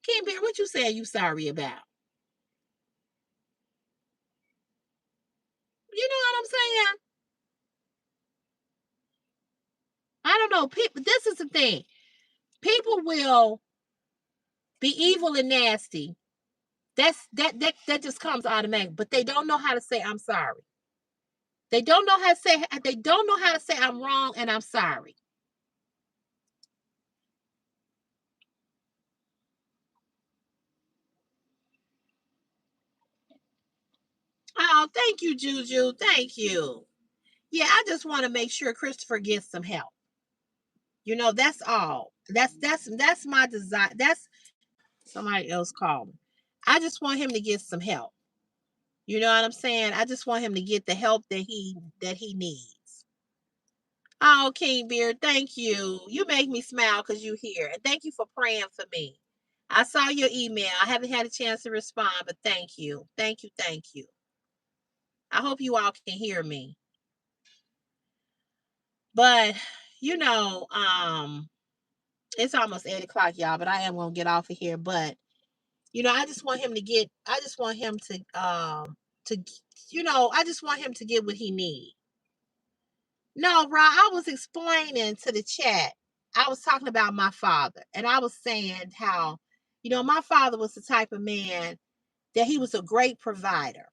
King Beard, what you saying you sorry about? You know what I'm saying? I don't know. People, this is the thing. People will be evil and nasty. That just comes automatic. But they don't know how to say I'm sorry. They don't know how to say I'm wrong and I'm sorry. Oh, thank you, Juju. Thank you. Yeah, I just want to make sure Christopher gets some help. That's all. That's my desire. That's somebody else calling. I just want him to get some help. You know what I'm saying? I just want him to get the help that he needs. Oh, King Beard, thank you. You make me smile because you're here. And thank you for praying for me. I saw your email. I haven't had a chance to respond, but thank you. Thank you. Thank you. I hope you all can hear me. But, you know, it's almost 8 o'clock, y'all, but I am gonna get off of here. But, I just want him to I just want him to get what he needs. No, Rob, I was explaining to the chat. I was talking about my father, and I was saying how, my father was the type of man that he was a great provider.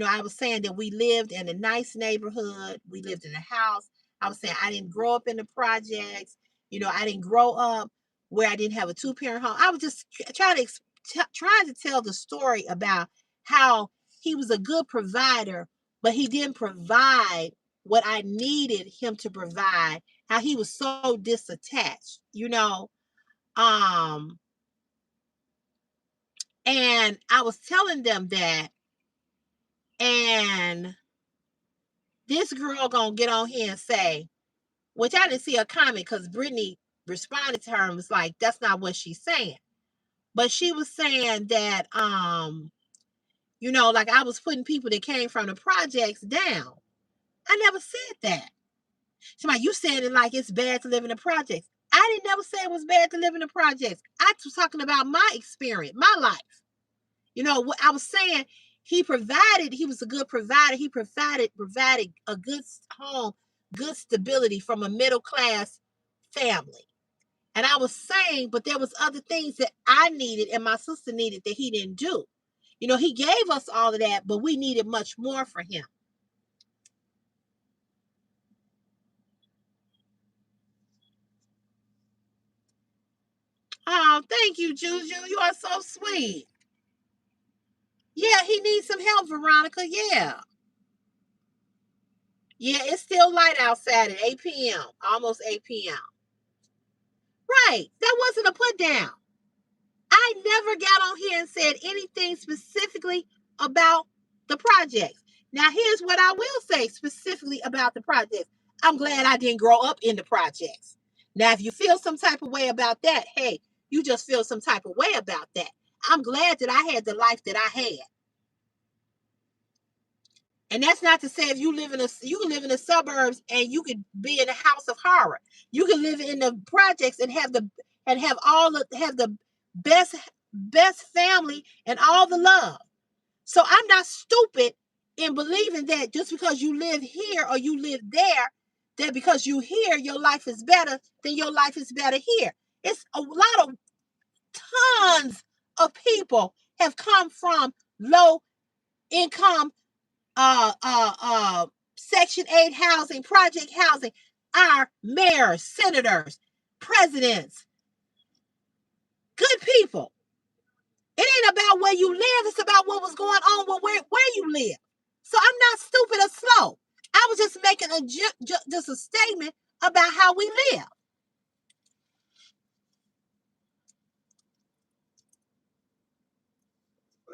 I was saying that we lived in a nice neighborhood. We lived in a house. I was saying I didn't grow up in the projects. I didn't grow up where I didn't have a two-parent home. I was just trying to tell the story about how he was a good provider, but he didn't provide what I needed him to provide. How he was so disattached. Um, and I was telling them that, and this girl gonna get on here and say, which I didn't see a comment because Brittany responded to her and was like, that's not what she's saying. But she was saying that you know, like I was putting people that came from the projects down. I never said that. Somebody, you said it like it's bad to live in the projects. I didn't never say it was bad to live in the projects. I was talking about my experience, my life. You know what I was saying? He was a good provider. He provided a good home, good stability from a middle class family. And I was saying, but there was other things that I needed and my sister needed that he didn't do. You know, he gave us all of that, but we needed much more for him. Oh, thank you, Juju. You are so sweet. Yeah, he needs some help, Veronica. Yeah. Yeah, it's still light outside at 8 p.m., almost 8 p.m. Right. That wasn't a put down. I never got on here and said anything specifically about the projects. Now, here's what I will say specifically about the projects. I'm glad I didn't grow up in the projects. Now, if you feel some type of way about that, hey, you just feel some type of way about that. I'm glad that I had the life that I had. And that's not to say if you can live in the suburbs and you could be in a house of horror. You can live in the projects and have the best family and all the love. So I'm not stupid in believing that just because you live here or you live there, that because you here your life is better, then your life is better here. It's a lot of tons of people have come from low income uh, uh, uh, Section 8 housing, project housing, our mayors, senators, presidents, good people. It ain't about where you live, it's about what was going on with where you live. So I'm not stupid or slow. I was just making just a statement about how we live.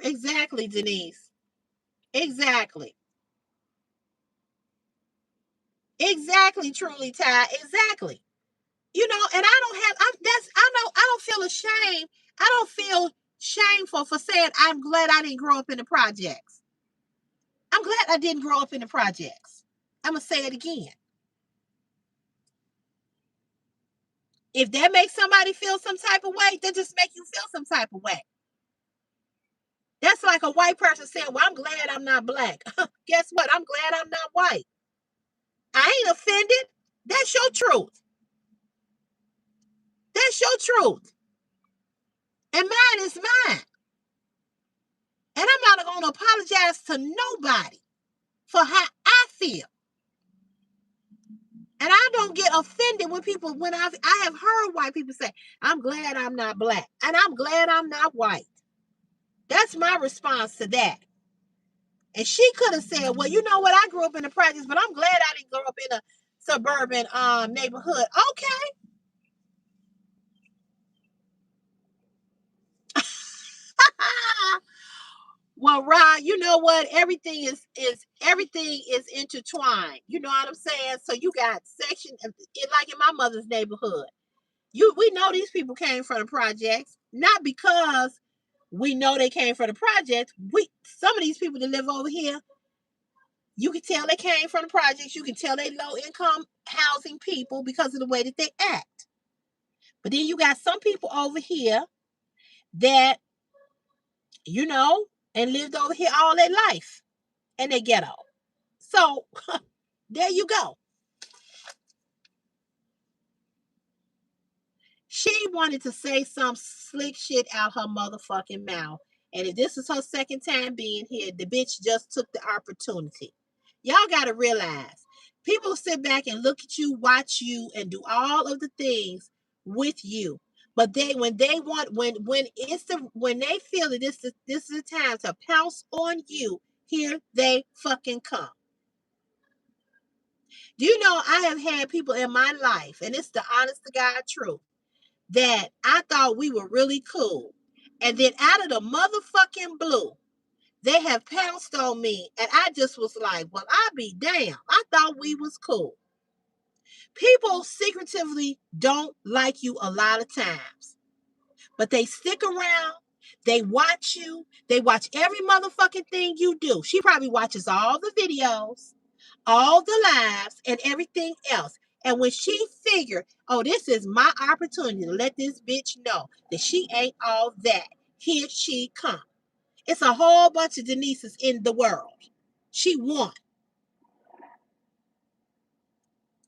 Exactly, Denise. Exactly. Exactly, truly, Ty. Exactly. You know, and I don't feel ashamed. I don't feel shameful for saying I'm glad I didn't grow up in the projects. I'm glad I didn't grow up in the projects. I'm gonna say it again. If that makes somebody feel some type of way, that just make you feel some type of way. That's like a white person saying, "Well, I'm glad I'm not black." Guess what? I'm glad I'm not white. I ain't offended. That's your truth. That's your truth. And mine is mine. And I'm not gonna apologize to nobody for how I feel. And I don't get offended when I have heard white people say, I'm glad I'm not black. And I'm glad I'm not white. That's my response to that. And she could have said, well, you know what? I grew up in the projects, but I'm glad I didn't grow up in a suburban neighborhood. Okay. Well, Rod, you know what? Everything is intertwined. You know what I'm saying? So you got section like in my mother's neighborhood. We know these people came from the projects, not because we know they came from the projects. Some of these people that live over here, you can tell they came from the projects. You can tell they low income housing people because of the way that they act. But then you got some people over here that, you know, and lived over here all their life and they ghetto. So there you go. She wanted to say some slick shit out her motherfucking mouth. And if this is her second time being here, the bitch just took the opportunity. Y'all got to realize people sit back and look at you, watch you, and do all of the things with you. But when they want when they feel that this is the time to pounce on you, here they fucking come. Do you know I have had people in my life, and it's the honest to God truth, that I thought we were really cool. And then out of the motherfucking blue, they have pounced on me. And I just was like, well, I'll be damned. I thought we was cool. People secretively don't like you a lot of times. But they stick around. They watch you. They watch every motherfucking thing you do. She probably watches all the videos, all the lives, and everything else. And when she figured, oh, this is my opportunity to let this bitch know that she ain't all that, here she come. It's a whole bunch of Denises in the world. She won.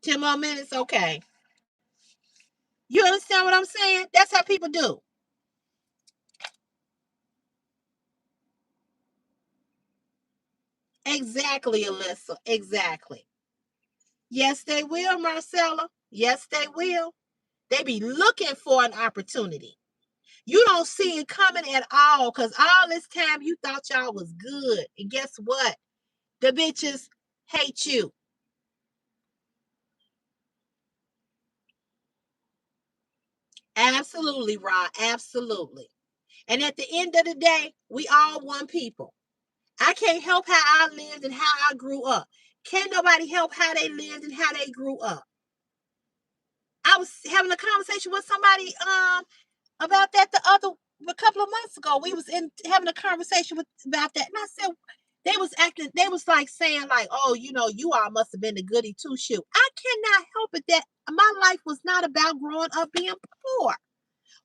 10 more minutes? Okay. You understand what I'm saying? That's how people do. Exactly, Alyssa. Exactly. Yes, they will, Marcella. Yes, they will. They be looking for an opportunity. You don't see it coming at all because all this time you thought y'all was good. And guess what? The bitches hate you. Absolutely, Rod. Absolutely. And at the end of the day, we all one people. I can't help how I lived and how I grew up. Can't nobody help how they lived and how they grew up. I was having a conversation with somebody about that a couple of months ago. We was in having a conversation about that, and I said they was like saying like, oh, you all must have been the goody two shoe. I cannot help it that my life was not about growing up being poor.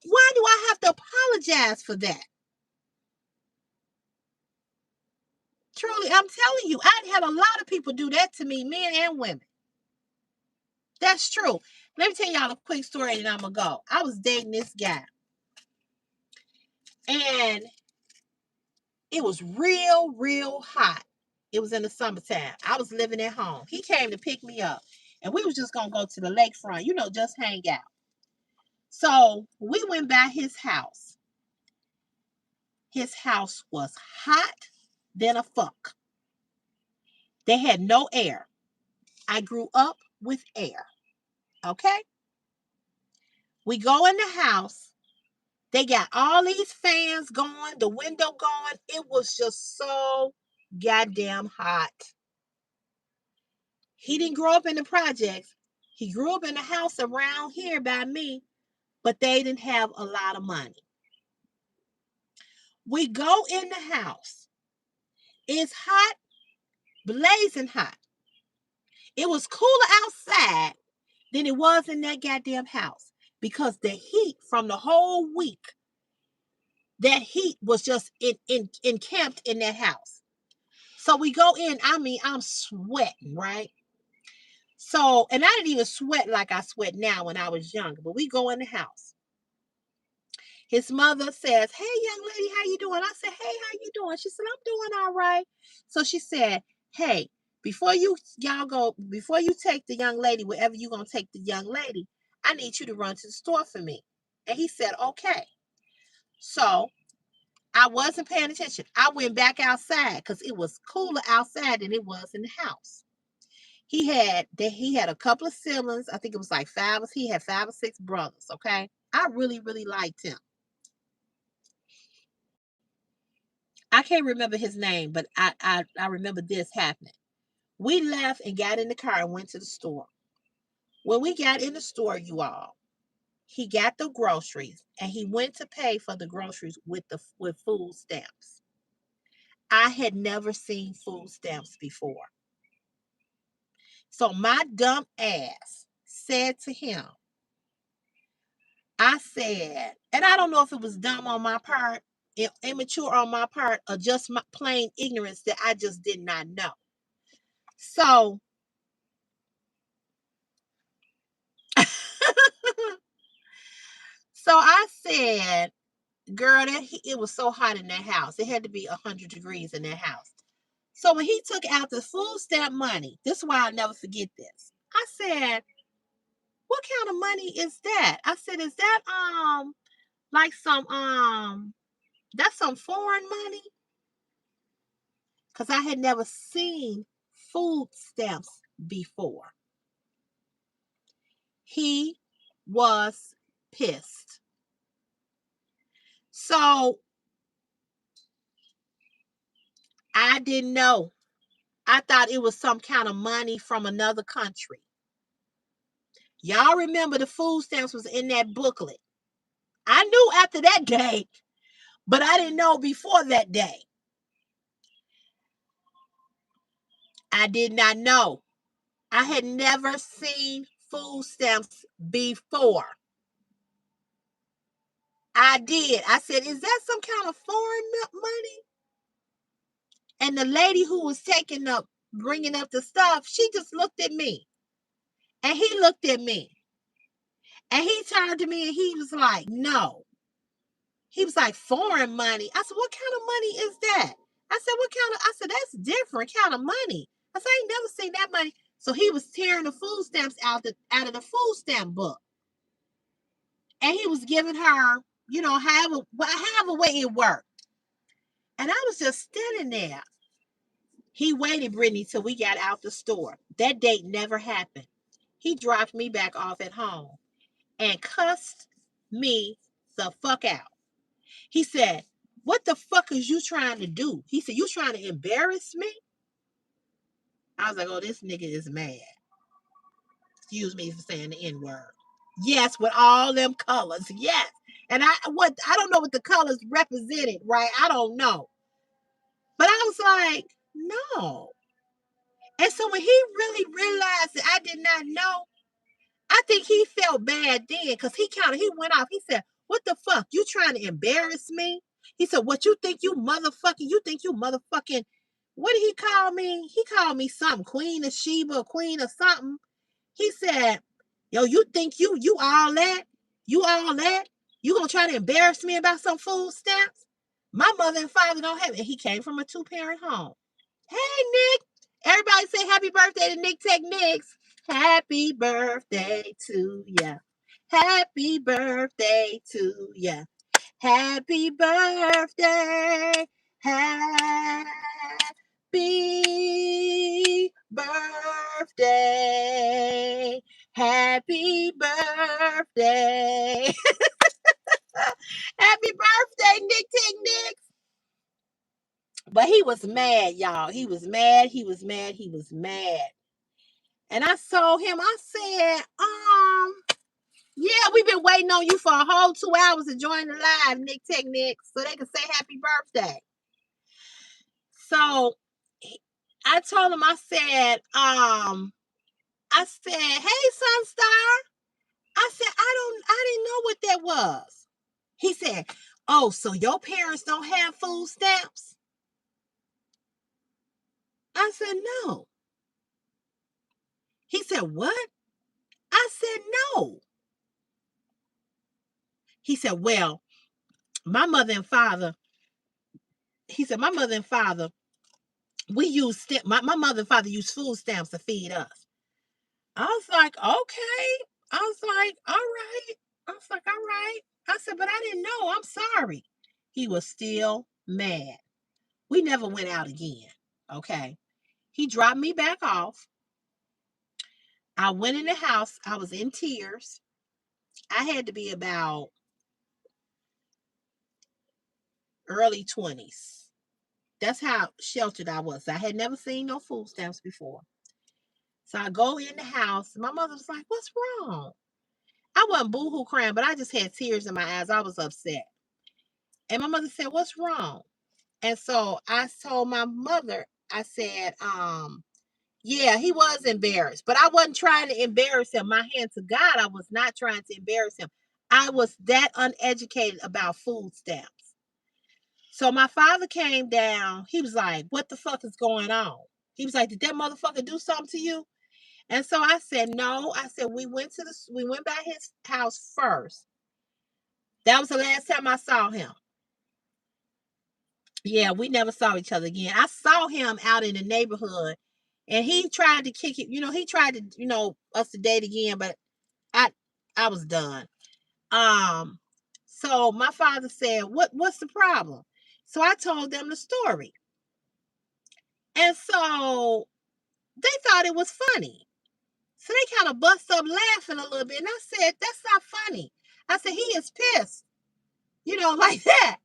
Why do I have to apologize for that? Truly, I'm telling you, I had a lot of people do that to me, men and women. That's true. Let me tell y'all a quick story and I'm gonna go. I was dating this guy, and it was real, real hot. It was in the summertime. I was living at home. He came to pick me up, and we was just gonna go to the lakefront, just hang out. So we went by his house. His house was hot than a fuck. They had no air. I grew up with air. Okay? We go in the house. They got all these fans going, the window going. It was just so goddamn hot. He didn't grow up in the projects. He grew up in a house around here by me, but they didn't have a lot of money. We go in the house. It's hot, blazing hot. It was cooler outside than it was in that goddamn house because the heat from the whole week, that heat was just encamped in that house. So we go in, I'm sweating, right? So, and I didn't even sweat like I sweat now when I was younger, but we go in the house. His mother says, hey, young lady, how you doing? I said, hey, how you doing? She said, I'm doing all right. So she said, hey, before you take the young lady, wherever you're going to take the young lady, I need you to run to the store for me. And he said, okay. So I wasn't paying attention. I went back outside because it was cooler outside than it was in the house. He had a couple of siblings. I think it was like he had 5 or 6 brothers. Okay. I really, really liked him. I can't remember his name, but I remember this happening. We left and got in the car and went to the store. When we got in the store, you all, he got the groceries and he went to pay for the groceries with food stamps. I had never seen food stamps before. So my dumb ass said to him, I said, and I don't know if it was dumb on my part, immature on my part, or just my plain ignorance that I just did not know. So so I said, girl, it was so hot in that house. It had to be 100 degrees in that house. So when he took out the food stamp money, this is why I'll never forget this. I said, what kind of money is that? I said, is that like that's some foreign money? Because I had never seen food stamps before. He was pissed. So I didn't know. I thought it was some kind of money from another country. Y'all remember the food stamps was in that booklet. I knew after that day, but I didn't know before that day. I did not know. I had never seen food stamps before. I did. I said, is that some kind of foreign money? And the lady who was bringing up the stuff, she just looked at me. And he looked at me. And he turned to me and he was like, no. He was like, foreign money. I said, what kind of money is that? I said, that's different kind of money. I said, I ain't never seen that money. So he was tearing the food stamps out of the food stamp book. And he was giving her, however way it worked. And I was just standing there. He waited, Brittany, till we got out the store. That date never happened. He dropped me back off at home and cussed me the fuck out. He said, what the fuck is you trying to do? He said, you trying to embarrass me? I was like, oh, this nigga is mad. Excuse me for saying the N-word. Yes, with all them colors. Yes. And I don't know what the colors represented, right? I don't know. But I was like, no. And so when he really realized that I did not know, I think he felt bad then because he went off. He said, what the fuck? You trying to embarrass me? He said, what you think you motherfucking, what did he call me? He called me something, Queen of Sheba, Queen of something. He said, yo, you think you all that? You all that? You gonna try to embarrass me about some food stamps? My mother and father don't have it. And he came from a 2-parent home. Hey, Nick. Everybody say happy birthday to Nick Tech Nicks. Happy birthday to ya. Happy birthday to ya. Happy birthday. Happy birthday. Happy birthday. Happy birthday, Nick Tech Nicks. But he was mad, y'all. He was mad. He was mad. He was mad. And I told him, I said, yeah, we've been waiting on you for a whole 2 hours to join the live, Nick Tech Nick, so they can say happy birthday. So I told him, I said, hey, Sunstar. I said, I didn't know what that was. He said, oh, so your parents don't have food stamps? I said, no. He said, what? I said, no. He said, well, my mother and father, we use my mother and father use food stamps to feed us. I was like, okay. I was like, all right. I was like, all right. I said, but I didn't know. I'm sorry. He was still mad. We never went out again. Okay. He dropped me back off. I went in the house. I was in tears. I had to be about early 20s. That's how sheltered I was. I had never seen no food stamps before. So I go in the house. My mother was like, what's wrong? I wasn't boohoo crying, but I just had tears in my eyes. I was upset. And my mother said, what's wrong? And so I told my mother, I said, yeah, he was embarrassed, but I wasn't trying to embarrass him. My hand to God, I was not trying to embarrass him. I was that uneducated about food stamps. So my father came down. He was like, what the fuck is going on? He was like, did that motherfucker do something to you? And so I said, no. I said, we went by his house first. That was the last time I saw him. Yeah, we never saw each other again. I saw him out in the neighborhood and he tried to kick it. He tried to, us to date again, but I I was done. Um, so my father said, what's the problem? So I told them the story. And so they thought it was funny. So they kind of bust up laughing a little bit. And I said, that's not funny. I said, he is pissed, like that,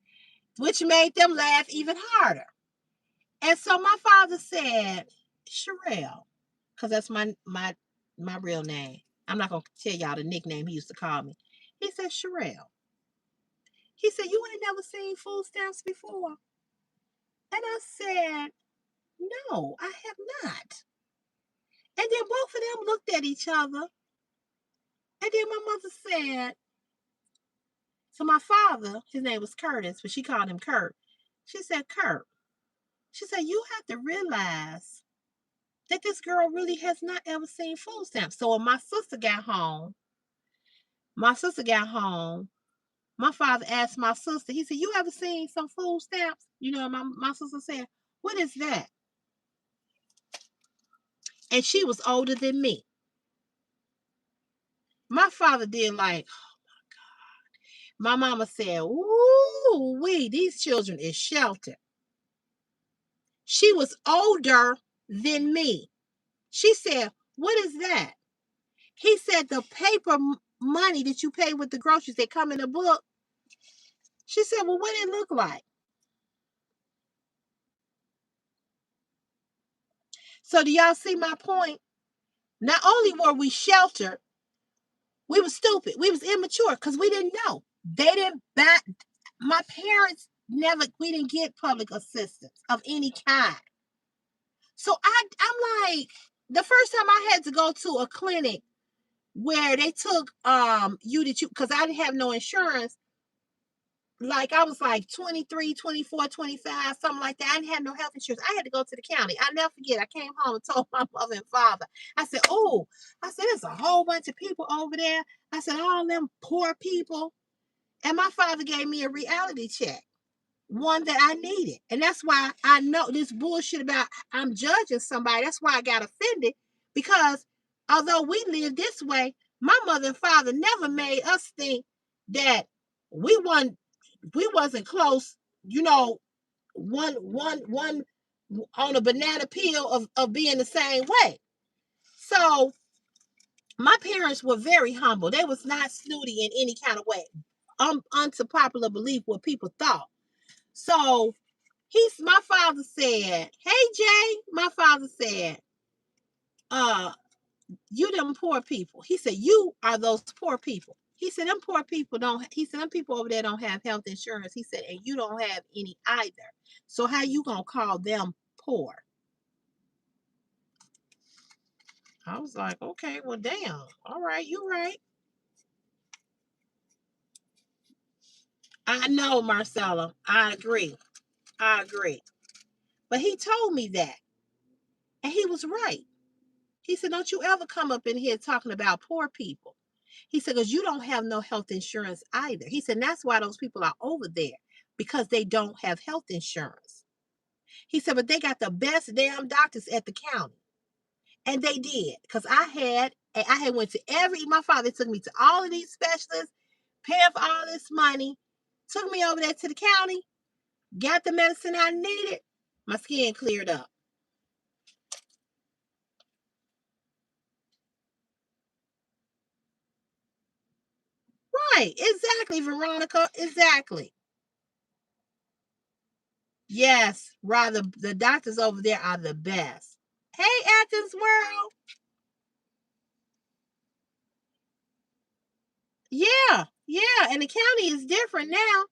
which made them laugh even harder. And so my father said, Sherelle, because that's my real name. I'm not gonna tell y'all the nickname he used to call me. He said, Sherelle, He said, you ain't never seen food stamps before? And I said, no, I have not. And then both of them looked at each other. And then my mother said, so my father, his name was Curtis, but she called him Kurt. She said, Kurt, she said, you have to realize that this girl really has not ever seen food stamps. So when my sister got home, my father asked my sister, he said, you ever seen some food stamps? You know, my sister said, what is that? And she was older than me. My father did like, my mama said, ooh, these children is sheltered. She was older than me. She said, what is that? He said, the paper money that you pay with the groceries that come in the book. She said, well, what did it look like? So do y'all see my point? Not only were we sheltered, we were stupid. We was immature because we didn't know. They didn't back. My parents we didn't get public assistance of any kind. So I'm like, the first time I had to go to a clinic where they took because I didn't have no insurance. Like I was like 23, 24, 25, something like that. I didn't have no health insurance. I had to go to the county. I'll never forget. I came home and told my mother and father. I said, there's a whole bunch of people over there. I said, all them poor people. And my father gave me a reality check, one that I needed. And that's why I know this bullshit about I'm judging somebody. That's why I got offended, because although we live this way, my mother and father never made us think that we wasn't close, one on a banana peel of being the same way. So my parents were very humble. They was not snooty in any kind of way. Unto popular belief what people thought. So my father said, hey Jay, my father said, you them poor people. He said, you are those poor people. He said, them poor people them people over there don't have health insurance. He said, and you don't have any either. So how you gonna call them poor? I was like, okay, well, damn. All right, you're right. I know, Marcella. I agree. But he told me that. And he was right. He said, don't you ever come up in here talking about poor people. He said, because you don't have no health insurance either. He said, that's why those people are over there, because they don't have health insurance. He said, but they got the best damn doctors at the county. And they did. Because I had went to my father took me to all of these specialists, paying for all this money, took me over there to the county, got the medicine I needed, my skin cleared up. Right, exactly, Veronica, exactly. Yes, rather the doctors over there are the best. Hey, Athens World. Yeah, and the county is different now.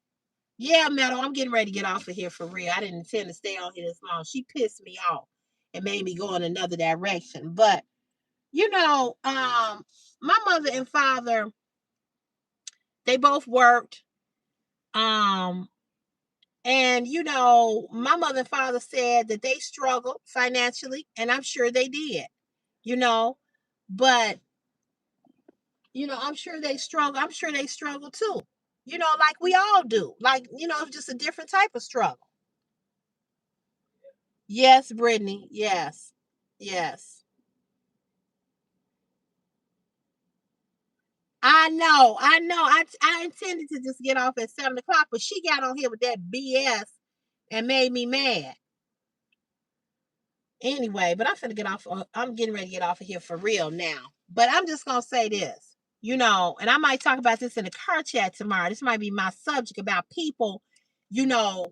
Yeah, Meadow, I'm getting ready to get off of here for real. I didn't intend to stay on here this long. She pissed me off and made me go in another direction. But my mother and father, they both worked. Um, and my mother and father said that they struggled financially, and I'm sure they did. You know, but I'm sure they struggle. I'm sure they struggle too. Like we all do. Like, just a different type of struggle. Yes, Brittany. Yes. Yes. I know. I intended to just get off at 7 o'clock, but she got on here with that BS and made me mad. Anyway, but I'm finna get off. I'm getting ready to get off of here for real now. But I'm just gonna say this, and I might talk about this in the car chat tomorrow. This might be my subject about people, you know,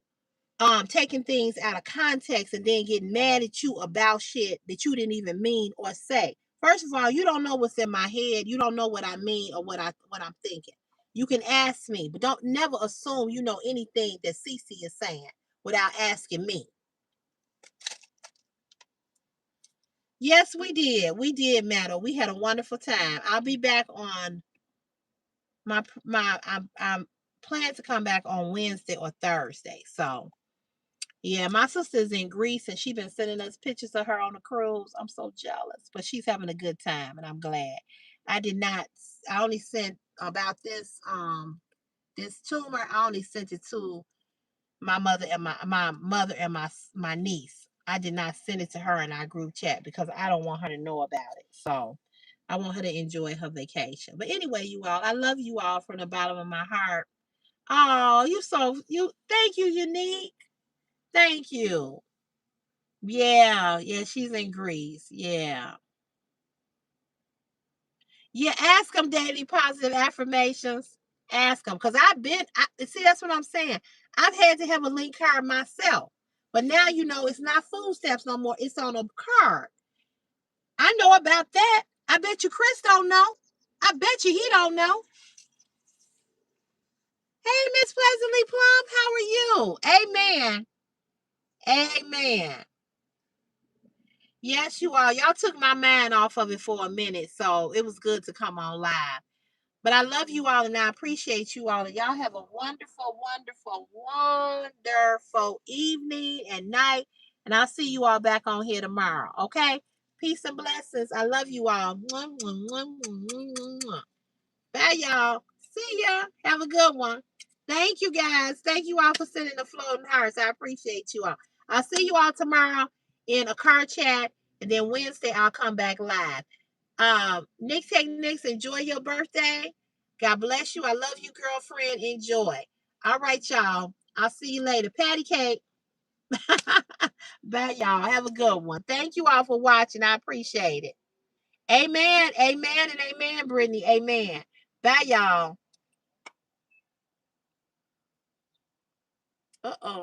taking things out of context and then getting mad at you about shit that you didn't even mean or say. First of all, you don't know what's in my head. You don't know what I mean or what I'm thinking. You can ask me, but don't never assume you know anything that Cece is saying without asking me. Yes, we did. We did, Meadow. We had a wonderful time. I'll be back on I'm planning to come back on Wednesday or Thursday. So yeah, my sister's in Greece and she's been sending us pictures of her on the cruise. I'm so jealous, but she's having a good time and I'm glad. I did not. I only sent about this tumor. I only sent it to my mother and my niece. I did not send it to her in our group chat because I don't want her to know about it. So I want her to enjoy her vacation. But anyway, you all, I love you all from the bottom of my heart. Oh, you thank you, Unique. Thank you. Yeah, yeah, she's in Greece. Yeah. Yeah, ask them daily positive affirmations. Ask them. Because see, that's what I'm saying. I've had to have a link card myself. But now you know it's not food stamps no more. It's on a card. I know about that. I bet you Chris don't know. I bet you he don't know. Hey, Miss Pleasantly Plum, how are you? Amen. Amen. Yes, you are. Y'all took my mind off of it for a minute, so it was good to come on live. But I love you all and I appreciate you all. And y'all have a wonderful, wonderful, wonderful evening and night. And I'll see you all back on here tomorrow. Okay? Peace and blessings. I love you all. Bye, y'all. See ya. Have a good one. Thank you, guys. Thank you all for sending the floating hearts. I appreciate you all. I'll see you all tomorrow in a car chat. And then Wednesday, I'll come back live. Nick Technics, enjoy your birthday. God bless you. I love you, girlfriend. Enjoy. All right, y'all. I'll see you later. Patty cake. Bye, y'all. Have a good one. Thank you all for watching. I appreciate it. Amen. Amen and amen, Brittany. Amen. Bye, y'all. Uh-oh.